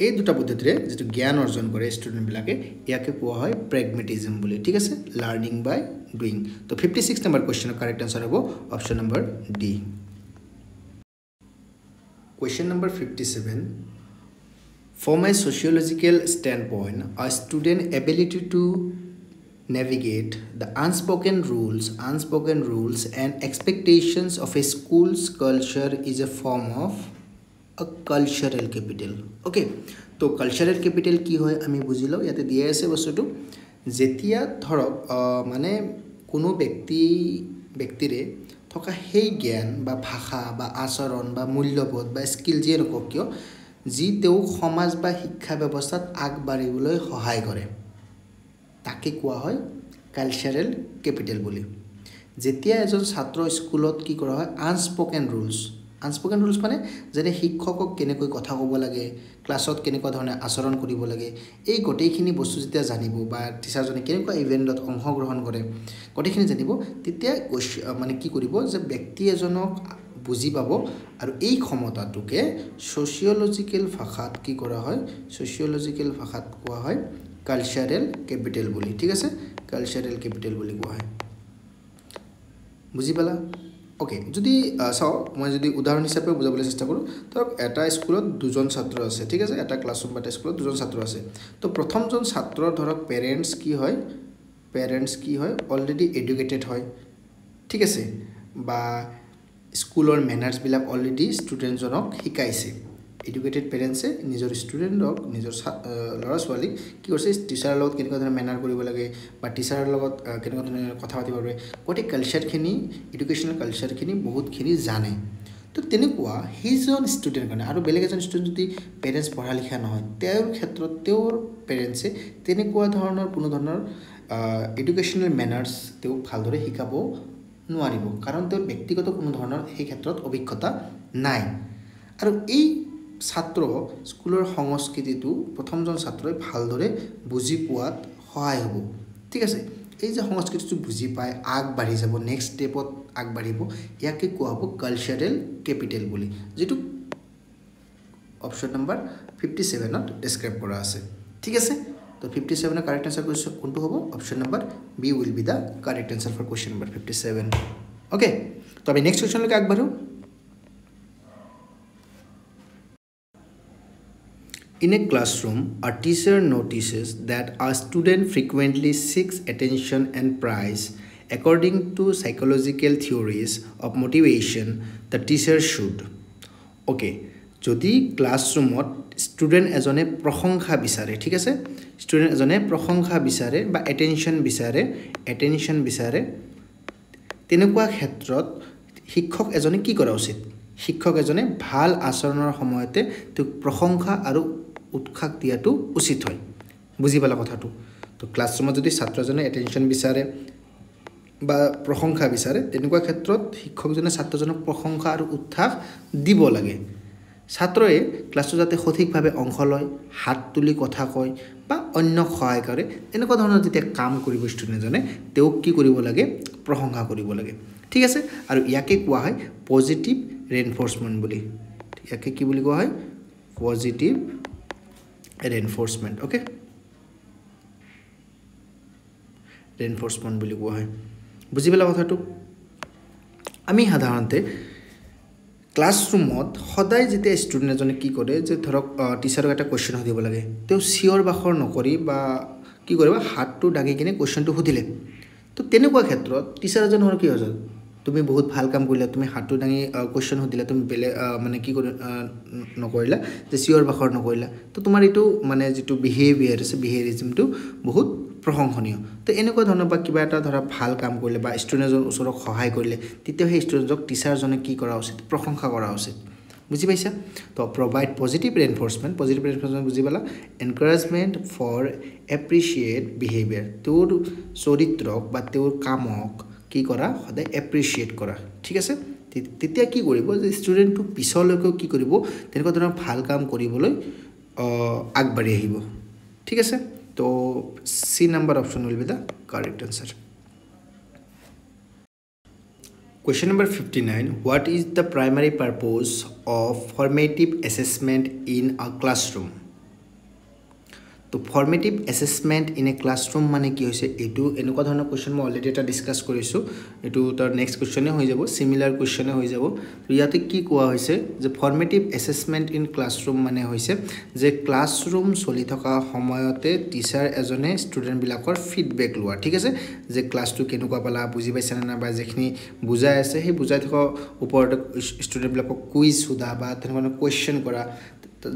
এই দুটা পদ্ধতিৰে যিটো জ্ঞান অৰ্জন কৰে ষ্টুডেণ্টবিলাকে ইয়াকে কোৱা হয় প্ৰেগমেটিজম বুলি ঠিক আছে লাৰ্ণিং বাই ডুইং তো 56 নম্বৰ কুৱেশ্যনৰ কাৰেক্ট আনচাৰ হ'ব option number D Question number 57. From a sociological standpoint, a student's ability to navigate the unspoken rules and expectations of a school's culture is a form of a cultural capital. Okay, so cultural capital কি হয় আমি বুজিলো ইয়াতে দিয়া আছে বস্তুটো যেতিয়া ধৰক মানে কোনো ব্যক্তিৰে থকা সেই জ্ঞান বা ভাষা বা আচৰণ বা মূল্যবোধ বা স্কিল যিয়ে নকওক কিয় যি তেওঁক সমাজ বা শিক্ষা ব্যৱস্থাত আগবাঢ়িবলৈ সহায় কৰে তাকে কোৱা হয় কালচাৰেল কেপিটেল বুলি যেতিয়া এজন ছাত্ৰ স্কুলত কি কৰা হয় আনস্পকেন ৰুলছ আনস্পোকেন ৰুলছ মানে যেনে শিক্ষকক কেনেকৈ কথা ক'ব লাগে, ক্লাছত কেনেকুৱা ধৰণে আচৰণ কৰিব লাগে, এই গোটেইখিনি বস্তু যেতিয়া জানিব বা টিচাৰজনে কেনেকুৱা ইভেণ্টত অংশগ্ৰহণ কৰে গোটেইখিনি জানিব, তেতিয়া মানে কি কৰিব যে ব্যক্তি এজনক বুজি পাব আৰু এই ক্ষমতাটোকে ছ'চিঅ'লজিকেল ভাষাত কি কৰা হয়, ছ'চিঅ'লজিকেল ভাষাত কোৱা হয় কালচাৰেল কেপিটেল বুলি। ঠিক আছে, কালচাৰেল কেপিটেল বুলি কোৱা হয়। বুজি পালা? ওকে, যদি চাওঁ মই যদি উদাহৰণ হিচাপে বুজাবলৈ চেষ্টা কৰোঁ, ধৰক এটা স্কুলত দুজন ছাত্ৰ আছে। ঠিক আছে, এটা ক্লাছৰুম বা এটা স্কুলত দুজন ছাত্ৰ আছে। তো প্ৰথমজন ছাত্ৰৰ ধৰক পেৰেণ্টছ কি হয় অলৰেডি এডুকেটেড হয়। ঠিক আছে, বা স্কুলৰ মেনাৰ্ছবিলাক অলৰেডি ষ্টুডেণ্টজনক শিকাইছে। এডুকেটেড পেৰেণ্টছে নিজৰ ষ্টুডেণ্টক, নিজৰ ল'ৰা ছোৱালীক কি কৰিছে, টিচাৰৰ লগত কেনেকুৱা ধৰণে মেনাৰ কৰিব লাগে বা টিচাৰৰ লগত কেনেকুৱা ধৰণে কথা পাতিব পাৰে, গোটেই কালচাৰখিনি, এডুকেশ্যনেল কালচাৰখিনি বহুতখিনি জানে। তো তেনেকুৱা সেইজন ষ্টুডেণ্ট কাৰণে, আৰু বেলেগ এজন ষ্টুডেণ্ট যদি পেৰেণ্টছ পঢ়া লিখা নহয়, তেওঁৰ ক্ষেত্ৰত তেওঁৰ পেৰেণ্টছে তেনেকুৱা ধৰণৰ কোনো ধৰণৰ এডুকেশ্যনেল মেনাৰ্ছ তেওঁক ভালদৰে শিকাব নোৱাৰিব, কাৰণ তেওঁৰ ব্যক্তিগত কোনো ধৰণৰ সেই ক্ষেত্ৰত অভিজ্ঞতা নাই। আৰু এই ছাত্ৰ স্কুলৰ সংস্কৃতিটো প্ৰথমজন ছাত্ৰই ভালদৰে বুজি পোৱাত সহায় হ'ব। ঠিক আছে, এই যে সংস্কৃতিটো বুজি পাই আগবাঢ়ি যাব, নেক্সট ষ্টেপত আগবাঢ়িব, ইয়াকে কোৱা হ'ব কালচাৰেল কেপিটেল বুলি, যিটো অপশ্যন নম্বৰ 57ত ডেছক্ৰাইব কৰা আছে। ঠিক আছে, তো 57ৰ কাৰেক্ট আনচাৰ কোনটো হ'ব? Option number B will be the correct answer for question number 57। Okay, তো আমি নেক্সট কুৱেশ্যনলৈকে আগবাঢ়োঁ। In a classroom, a teacher notices that a student frequently seeks attention and praise. According to psychological theories of motivation, the teacher should. Okay, যদি ক্লাছৰুমত student এজনে প্ৰশংসা বিচাৰে, ঠিক আছে, student এজনে প্ৰশংসা বিচাৰে বা এটেনশ্যন বিচাৰে, তেনেকুৱা ক্ষেত্ৰত শিক্ষক এজনে কি কৰা উচিত? শিক্ষক এজনে ভাল আচৰণৰ সময়তে তেওঁক প্ৰশংসা আৰু উৎসাহ দিয়াটো উচিত হয়। বুজি পালা কথাটো? তো ক্লাছৰুমত যদি ছাত্ৰজনে এটেনশ্যন বিচাৰে বা প্ৰশংসা বিচাৰে, তেনেকুৱা ক্ষেত্ৰত শিক্ষকজনে ছাত্ৰজনক প্ৰশংসা আৰু উৎসাহ দিব লাগে। ছাত্ৰই ক্লাছটো যাতে সঠিকভাৱে অংশ লয়, হাত তুলি কথা কয় বা অন্যক সহায় কৰে, এনেকুৱা ধৰণৰ যেতিয়া কাম কৰিব ষ্টুডেণ্টজনে, তেওঁক কি কৰিব লাগে? প্ৰশংসা কৰিব লাগে। ঠিক আছে, আৰু ইয়াকে কোৱা হয় পজিটিভ ৰেইনফৰ্চমেণ্ট বুলি। ইয়াকে কি বুলি কোৱা হয়? পজিটিভ ৰেইনফৰ্চমেণ্ট। অ'কে, ৰেইনফৰ্চমেণ্ট বুলি কোৱা হয়। বুজি পালা কথাটো? আমি সাধাৰণতে ক্লাছৰুমত সদায় যেতিয়া ষ্টুডেণ্ট এজনে কি কৰে, যে ধৰক টিচাৰক এটা কুৱেশ্যন সুধিব লাগে, তেওঁ চিঞৰ বাখৰ নকৰি বা কি কৰিব, হাতটো দাঙি কিনে কুৱেশ্যনটো সুধিলে। তো তেনেকুৱা ক্ষেত্ৰত টিচাৰ এজনৰ কি হৈছে, তুমি বহুত ভাল কাম কৰিলা, তুমি হাতটো দাঙি কুৱেশ্যন সুধিলা, তুমি বেলেগ মানে কি কৰি নকৰিলা, যে চিঞৰ বাখৰ নকৰিলা, তো তোমাৰ এইটো মানে যিটো বিহেভিয়াৰ আছে, বিহেভিয়াৰিজিমটো বহুত প্ৰশংসনীয়। তো এনেকুৱা ধৰণৰ বা কিবা এটা ধৰা ভাল কাম কৰিলে বা ষ্টুডেণ্ট এজনৰ ওচৰক সহায় কৰিলে, তেতিয়া সেই ষ্টুডেণ্টক টিচাৰজনে কি কৰা উচিত? প্ৰশংসা কৰা উচিত। বুজি পাইছা? তো প্ৰভাইড পজিটিভ ৰেইনফৰ্চমেণ্ট বুজি পালা? এনকাৰেজমেণ্ট ফৰ এপ্ৰিচিয়েট বিহেভিয়াৰ, তেওঁৰ চৰিত্ৰক বা তেওঁৰ কামক কি কৰা? সদায় এপ্ৰিচিয়েট কৰা। ঠিক আছে, তেতিয়া কি কৰিব, যে ষ্টুডেণ্টটো পিছলৈকেও কি কৰিব, তেনেকুৱা ধৰণৰ ভাল কাম কৰিবলৈ আগবাঢ়ি আহিব। ঠিক আছে, তো C number option will be the correct answer. Question number 59. What is the primary purpose of formative assessment in a classroom? তো formative assessment in A classroom মানে কি হৈছে, এইটো এনেকুৱা ধৰণৰ কুৱেশ্যন মই অলৰেডি এটা ডিছকাছ কৰিছোঁ, এইটো তাৰ নেক্সট কুৱেশ্যনে হৈ যাব, চিমিলাৰ কুৱেশ্যনে হৈ যাব। তো ইয়াতে কি কোৱা হৈছে, যে ফৰ্মেটিভ এছেছমেণ্ট ইন ক্লাছৰুম মানে হৈছে যে ক্লাছৰুম চলি থকা সময়তে টিচাৰ এজনে ষ্টুডেণ্টবিলাকৰ ফিডবেক লোৱা। ঠিক আছে, যে ক্লাছটো কেনেকুৱা পালা, বুজি পাইছেনে নাই, বা যিখিনি বুজাই আছে সেই বুজাই থকা ওপৰতে ষ্টুডেণ্টবিলাকক কুইজ সোধা বা তেনেকুৱা কুৱেশ্যন কৰা,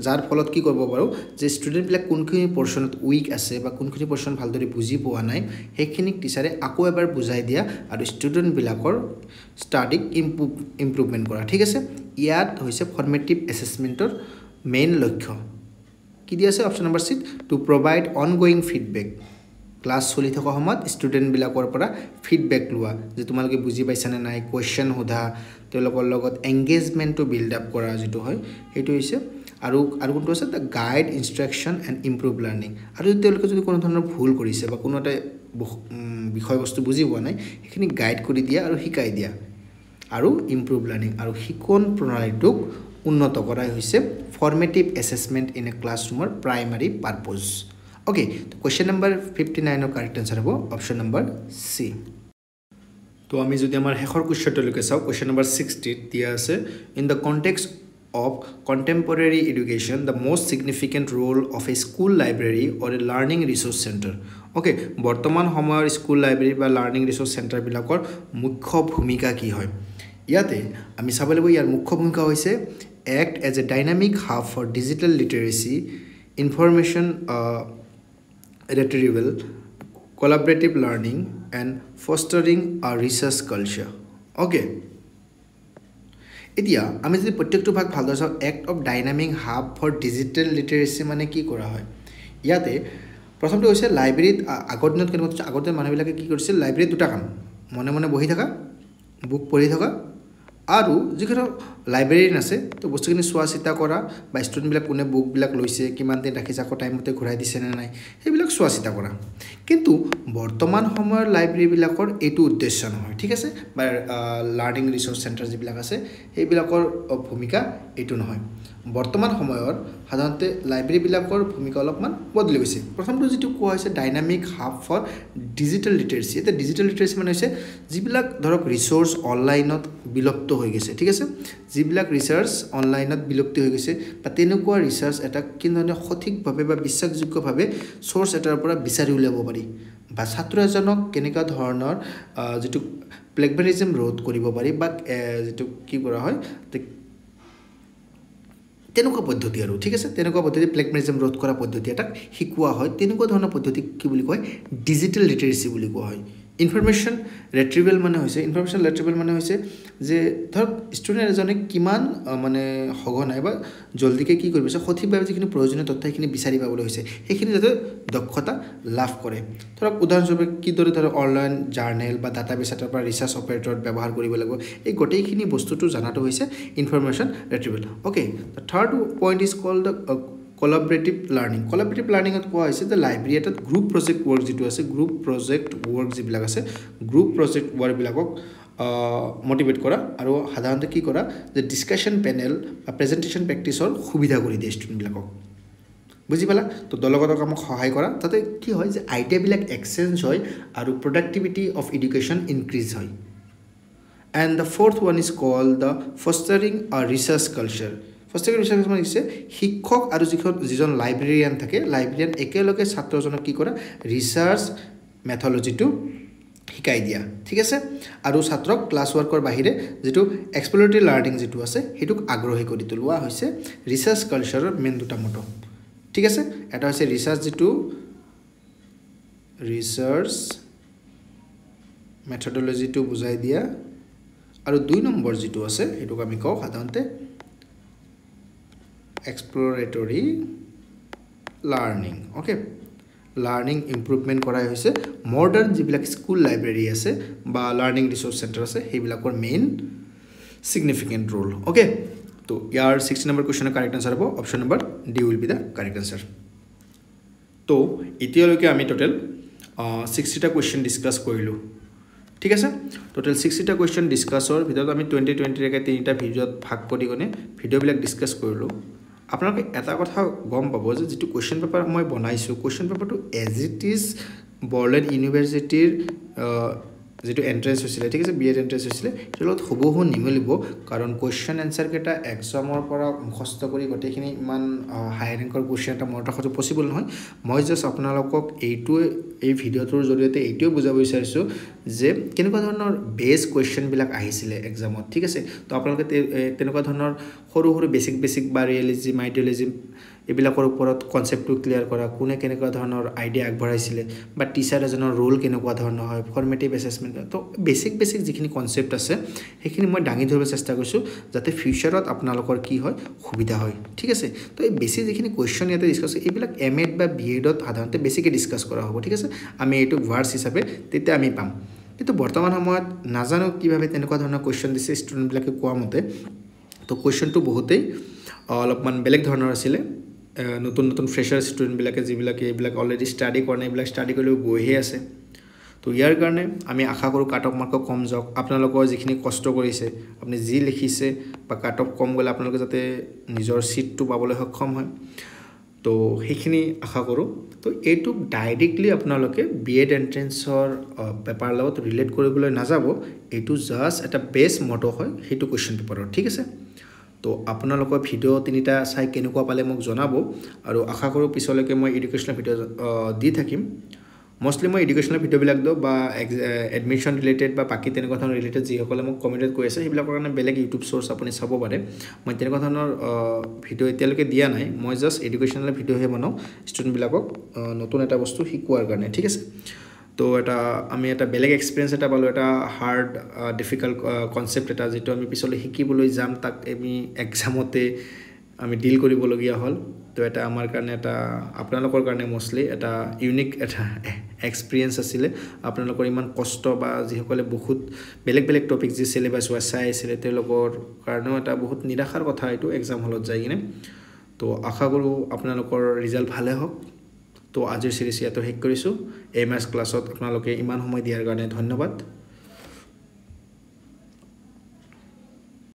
যাৰ ফলত কি কৰিব পাৰোঁ, যে ষ্টুডেণ্টবিলাক কোনখিনি পৰ্চনত উইক আছে বা কোনখিনি পৰ্চন ভালদৰে বুজি পোৱা নাই, সেইখিনিক টিচাৰে আকৌ এবাৰ বুজাই দিয়া আৰু ষ্টুডেণ্টবিলাকৰ ষ্টাডিক ইম্প্ৰুভমেণ্ট কৰা। ঠিক আছে, ইয়াত হৈছে ফৰ্মেটিভ এছেছমেণ্টৰ মেইন লক্ষ্য। কি দি আছে option number C? To provide ongoing feedback. Class চলি থকা সময়ত ষ্টুডেণ্টবিলাকৰ পৰা ফিডবেক লোৱা যে তোমালোকে বুজি পাইছানে নাই কোৱেশ্যন সোধা তেওঁলোকৰ লগত এংগেজমেণ্টটো বিল্ড আপ কৰা যিটো হয় সেইটো হৈছে আৰু কোনটো আছে the guide instruction and improve learning আৰু তেওঁলোকে যদি কোনো ধৰণৰ ভুল কৰিছে বা কোনো এটা বিষয়বস্তু বুজি পোৱা নাই সেইখিনি গাইড কৰি দিয়া আৰু শিকাই দিয়া আৰু ইম্প্ৰুভ লাৰ্ণিং আৰু শিকন প্ৰণালীটোক উন্নত কৰাই হৈছে ফৰ্মেটিভ এছেছমেণ্ট ইন এ ক্লাছৰুমৰ প্ৰাইমাৰী পাৰপ'জ অ'কে তো কুৱেশ্যন নম্বৰ 59 কাৰেক্ট এনচাৰ হ'ব অপশ্যন নম্বৰ চি তো আমি যদি আমাৰ শেষৰ কুৱেশ্যনটোলৈকে চাওঁ কুৱেশ্যন নম্বৰ 60 দিয়া আছে in the context of contemporary education the most significant role of a school library or a learning resource center okay বৰ্তমান সময়ৰ স্কুল লাইব্ৰেৰী বা লাৰ্নিং ৰিসোৰ্স সেন্টাৰ বিলাকৰ মুখ্য ভূমিকা কি হয় ইয়াতে আমি চাব লাগিব ইয়াৰ মুখ্য ভূমিকা হৈছে act as a dynamic hub for digital literacy information retrieval collaborative learning and fostering a research culture okay এতিয়া আমি যদি প্ৰত্যেকটো ভাগ ভালদৰে চাওঁ act of dynamic hub for digital literacy মানে কি কৰা হয় ইয়াতে প্ৰথমটো হৈছে লাইব্ৰেৰীত আগৰ দিনত কেনেকুৱা আগৰ দিনত মানুহবিলাকে কি কৰিছিল লাইব্ৰেৰীত দুটা কাম মনে মনে বহি থকা বুক পঢ়ি থকা আৰু যিখিনি লাইব্ৰেৰীন আছে তো বস্তুখিনি চোৱা চিতা কৰা বা ষ্টুডেণ্টবিলাক কোনে বুকবিলাক লৈছে কিমান দিন ৰাখিছে আকৌ টাইমতে ঘূৰাই দিছে নে নাই সেইবিলাক চোৱা চিতা কৰা কিন্তু বৰ্তমান সময়ৰ লাইব্ৰেৰীবিলাকৰ এইটো উদ্দেশ্য নহয় ঠিক আছে বা লাৰ্নিং ৰিসোৰ্স সেন্টাৰ যিবিলাক আছে সেইবিলাকৰ ভূমিকা এইটো নহয় বৰ্তমান সময়ৰ সাধাৰণতে লাইব্ৰেৰীবিলাকৰ ভূমিকা অলপমান বদলি গৈছে প্ৰথমটো যেটো কোৱা হৈছে dynamic hub for digital literacy এটা ডিজিটেল লিটাৰেচি মানে হৈছে যিবিলাক ধৰক ৰিসোৰ্স অনলাইনত বিলুপ্ত হৈ গৈছে ঠিক আছে যিবিলাক ৰিসাৰ্চ অনলাইনত বিলুপ্ত হৈ গৈছে বা তেনেকুৱা ৰিসাৰ্চ এটা কিননে সঠিকভাৱে বা বিশ্বাসযোগ্যভাৱে সোৰ্স এটাৰ পৰা বিচাৰি উলিয়াব পাৰি বা ছাত্ৰ এজনক কেনেকা ধৰণৰ যেটো প্লেগৰিজম ৰোধ কৰিব পাৰি বা যেটো কি কৰা হয় তেনেকুৱা পদ্ধতি আৰু ঠিক আছে তেনেকুৱা পদ্ধতি প্লেগৰিজম ৰোধ কৰা পদ্ধতি এটা শিকোৱা হয় তেনেকুৱা ধৰণৰ পদ্ধতি কি বুলি কয় ডিজিটেল লিটাৰেচি বুলি কোৱা হয় ইনফৰমেশন ৰিট্ৰিভেল মানে হৈছে যে ধৰক ষ্টুডেণ্ট এজনে কিমান মানে সঘনাই বা জলদিকে কি কৰিব সঠিকভাৱে যিখিনি প্ৰয়োজনীয় তথ্য সেইখিনি বিচাৰি পাবলৈ হৈছে সেইখিনি যাতে দক্ষতা লাভ কৰে ধৰক উদাহৰণস্বৰূপে কিদৰে ধৰক অনলাইন জাৰ্নেল বা ডাটাবেছ এটাৰ পৰা ৰিসাৰ্চ অপাৰেটৰত ব্যৱহাৰ কৰিব লাগিব এই গোটেইখিনি বস্তুটো জানাটো হৈছে information retrieval okay the third point is called the collaborative learning at কোৱা হৈছে যে লাইব্ৰেৰী এটা গ্ৰুপ প্ৰজেক্ট ওয়াৰ্ক যেটো আছে গ্ৰুপ প্ৰজেক্ট ওয়াৰ্ক যিবিলাক আছে গ্ৰুপ প্ৰজেক্ট ওয়াৰ্ক বিলাকক মোটিভেট কৰা আৰু সাধাৰণতে কি কৰা যে ডিসকাশন পেনেল বা প্ৰেজেন্টেশন প্ৰেক্টিছৰ সুবিধা কৰি দিয়ে ষ্টুডেণ্ট বিলাকক বুজি পালা তো দলগত কামক সহায় কৰা তাতে কি হয় যে আইডিয়া বিলাক এক্সচেঞ্জ হয় আৰু প্ৰডাক্টিভিটি অফ এডুকেশ্যন ইনক্ৰিজ হয় and the fourth one is called the fostering a research culture foster research মানে হৈছে শিক্ষক আৰু যিজন লাইব্ৰেৰিয়ান থাকে লাইব্ৰেৰিয়ান একেলগে ছাত্ৰজনক কি কৰা ৰিসাৰ্চ মেথডলজিটো শিকাই দিয়া ঠিক আছে আৰু ছাত্ৰক ক্লাছ ওয়াৰ্কৰ বাহিৰে যেটো এক্সপ্লোৰেটৰি লাৰ্নিং যেটো আছে হেতুক আগ্ৰহী কৰি তোলোৱা হৈছে ৰিসাৰ্চ কালচাৰৰ মেইন দুটা মটো ঠিক আছে এটা হৈছে ৰিসাৰ্চ যেটো ৰিসাৰ্চ মেথডলজিটো বুজাই দিয়া আৰু দুই নম্বৰ যেটো আছে হেতুক আমি কও সাধাৰণতে exploratory learning okay learning improvement কৰাই হৈছে মডাৰ্ন যিবিলাক স্কুল লাইব্ৰেৰী আছে বা লাৰ্নিং ৰিসোৰ্স সেন্টাৰ আছে হেবিলাকৰ মেইন significant role okay তো ইয়াৰ 60 নম্বৰ কোৱেশ্চনৰ কাৰেক্ট আনসাৰ হ'ব option number D will be the correct answer তো এতিয়ালৈকে আমি টোটাল 60 টা কোৱেশ্চন ডিসকাস কৰিলো ঠিক আছে টোটাল 60 টা কোৱেশ্চন ডিসকাসৰ ভিতৰত আমি 2020 ৰেকে তিনিটা ভিডিওত ভাগ কৰি গনে ভিডিওবিলাক ডিসকাস কৰিলো আপোনালোকে এটা কথা গম পাব যে যেটো কোৱেশ্চন পেপাৰ মই বনাইছো কোৱেশ্চন পেপাৰটো এজ ইট ইজ বৰ্লেণ্ড ইউনিভাৰ্সিটিৰ যেটো এন্ট্ৰেন্স হৈছিল ঠিক আছে বিএড এন্ট্ৰেন্স হৈছিল তেলত হবহু নিমিলিব কাৰণ কোৱেশ্চন আনসাৰ কেটা এক্সামৰ পৰা মুখস্থ কৰি গটেখিনি ইমান হাই ৰেংকৰ কোৱেশ্চন এটা মনত ৰাখাটো পসিবল নহয় মই জাস্ট আপোনালোকক এই ভিডিওটোৰ জৰিয়তে এইটোও বুজাব বিচাৰিছো যে কেনেকুৱা ধৰণৰ বেস কোৱেশ্চন বিলাক আহিছিল এক্সামত ঠিক আছে তো আপোনালোকে তেনেকুৱা ধৰণৰ সৰু বেসিক বা ৰিয়েলিজম আইডিয়লিজম এইবিলাকৰ ওপৰত কনচেপ্টটো ক্লিয়াৰ কৰা কোনে কেনেকুৱা ধৰণৰ আইডিয়া আগবঢ়াইছিলে বা টিচাৰ এজনৰ ৰোল কেনেকুৱা ধৰণৰ হয় ফৰ্মেটিভ এছেছমেণ্ট তো বেছিক যিখিনি কনচেপ্ট আছে সেইখিনি মই দাঙি ধৰিব চেষ্টা কৰিছোঁ যাতে ফিউচাৰত আপোনালোকৰ কি হয় সুবিধা হয় ঠিক আছে তো এই বেছি যিখিনি কুৱেশ্যন ইয়াতে ডিছকাছ এইবিলাক এমএড বা বিএডত সাধাৰণতে বেছিকৈ ডিছকাছ কৰা হ'ব ঠিক আছে আমি এইটো ভাৰ্ছ হিচাপে তেতিয়া আমি পাম কিন্তু বৰ্তমান সময়ত নাজানো কিভাৱে তেনেকুৱা ধৰণৰ কুৱেশ্যন দিছে ষ্টুডেণ্টবিলাকে কোৱা মতে তো কুৱেশ্যনটো বহুতেই অলপমান বেলেগ ধৰণৰ আছিলে নতুন ফ্ৰেছাৰ ষ্টুডেণ্টবিলাকে যিবিলাকে এইবিলাক অলৰেডি ষ্টাডি কৰা নাই এইবিলাক ষ্টাডি কৰিও গৈহে আছে তো ইয়াৰ কাৰণে আমি আশা কৰোঁ কাট অফ মাৰ্ক কম যাওক আপোনালোকৰ যিখিনি কষ্ট কৰিছে আপুনি যি লিখিছে বা কাট অফ কম গ'লে আপোনালোকে যাতে নিজৰ ছিটটো পাবলৈ সক্ষম হয় তো সেইখিনি আশা কৰোঁ তো এইটোক ডাইৰেক্টলি আপোনালোকে বিএড এণ্ট্ৰেঞ্চৰ পেপাৰ লগত ৰিলেট কৰিবলৈ নাযাব এইটো জাষ্ট এটা বেছ মটো হয় সেইটো কুৱেশ্যন পেপাৰৰ ঠিক আছে তো আপোনালোকৰ ভিডিঅ' তিনিটা চাই কেনেকুৱা পালে মোক জনাব আৰু আশা কৰোঁ পিছলৈকে মই এডুকেশ্যনেল ভিডিঅ' দি থাকিম মষ্টলি মই এডুকেশ্যনেল ভিডিঅ'বিলাক দিওঁ বা এডমিশ্যন ৰিলেটেড বা বাকী তেনেকুৱা ধৰণৰ ৰিলেটেড যিসকলে মোক কমেণ্টত কৈ আছে সেইবিলাকৰ কাৰণে বেলেগ ইউটিউব চ'ৰ্চ আপুনি চাব পাৰে মই তেনেকুৱা ধৰণৰ ভিডিঅ' এতিয়ালৈকে দিয়া নাই মই জাষ্ট এডুকেশ্যনেল ভিডিঅ'হে বনাওঁ ষ্টুডেণ্টবিলাকক নতুন এটা বস্তু শিকোৱাৰ কাৰণে ঠিক আছে তো আমি এটা বেলেগ এক্সপিৰিয়েঞ্চ এটা পালোঁ এটা হাৰ্ড ডিফিকাল্ট কনচেপ্ট এটা যিটো আমি পিছলৈ শিকিবলৈ যাম তাক আমি এক্সামতে আমি ডিল কৰিবলগীয়া হ'ল তো এটা আমাৰ কাৰণে এটা আপোনালোকৰ কাৰণে মষ্টলি এটা ইউনিক এটা এক্সপিৰিয়েঞ্চ আছিলে আপোনালোকৰ ইমান কষ্ট বা যিসকলে বহুত বেলেগ টপিক যি চিলেবাছ চাই আছিলে তেওঁলোকৰ কাৰণেও এটা বহুত নিৰাশাৰ কথা এইটো এক্সাম হলত যাই কিনে তো আশা কৰোঁ আপোনালোকৰ ৰিজাল্ট ভালে হওক তো আজিৰ চিৰিজ ইয়াতে শেষ কৰিছোঁ এম এছ ক্লাছত আপোনালোকে ইমান সময় দিয়াৰ কাৰণে ধন্যবাদ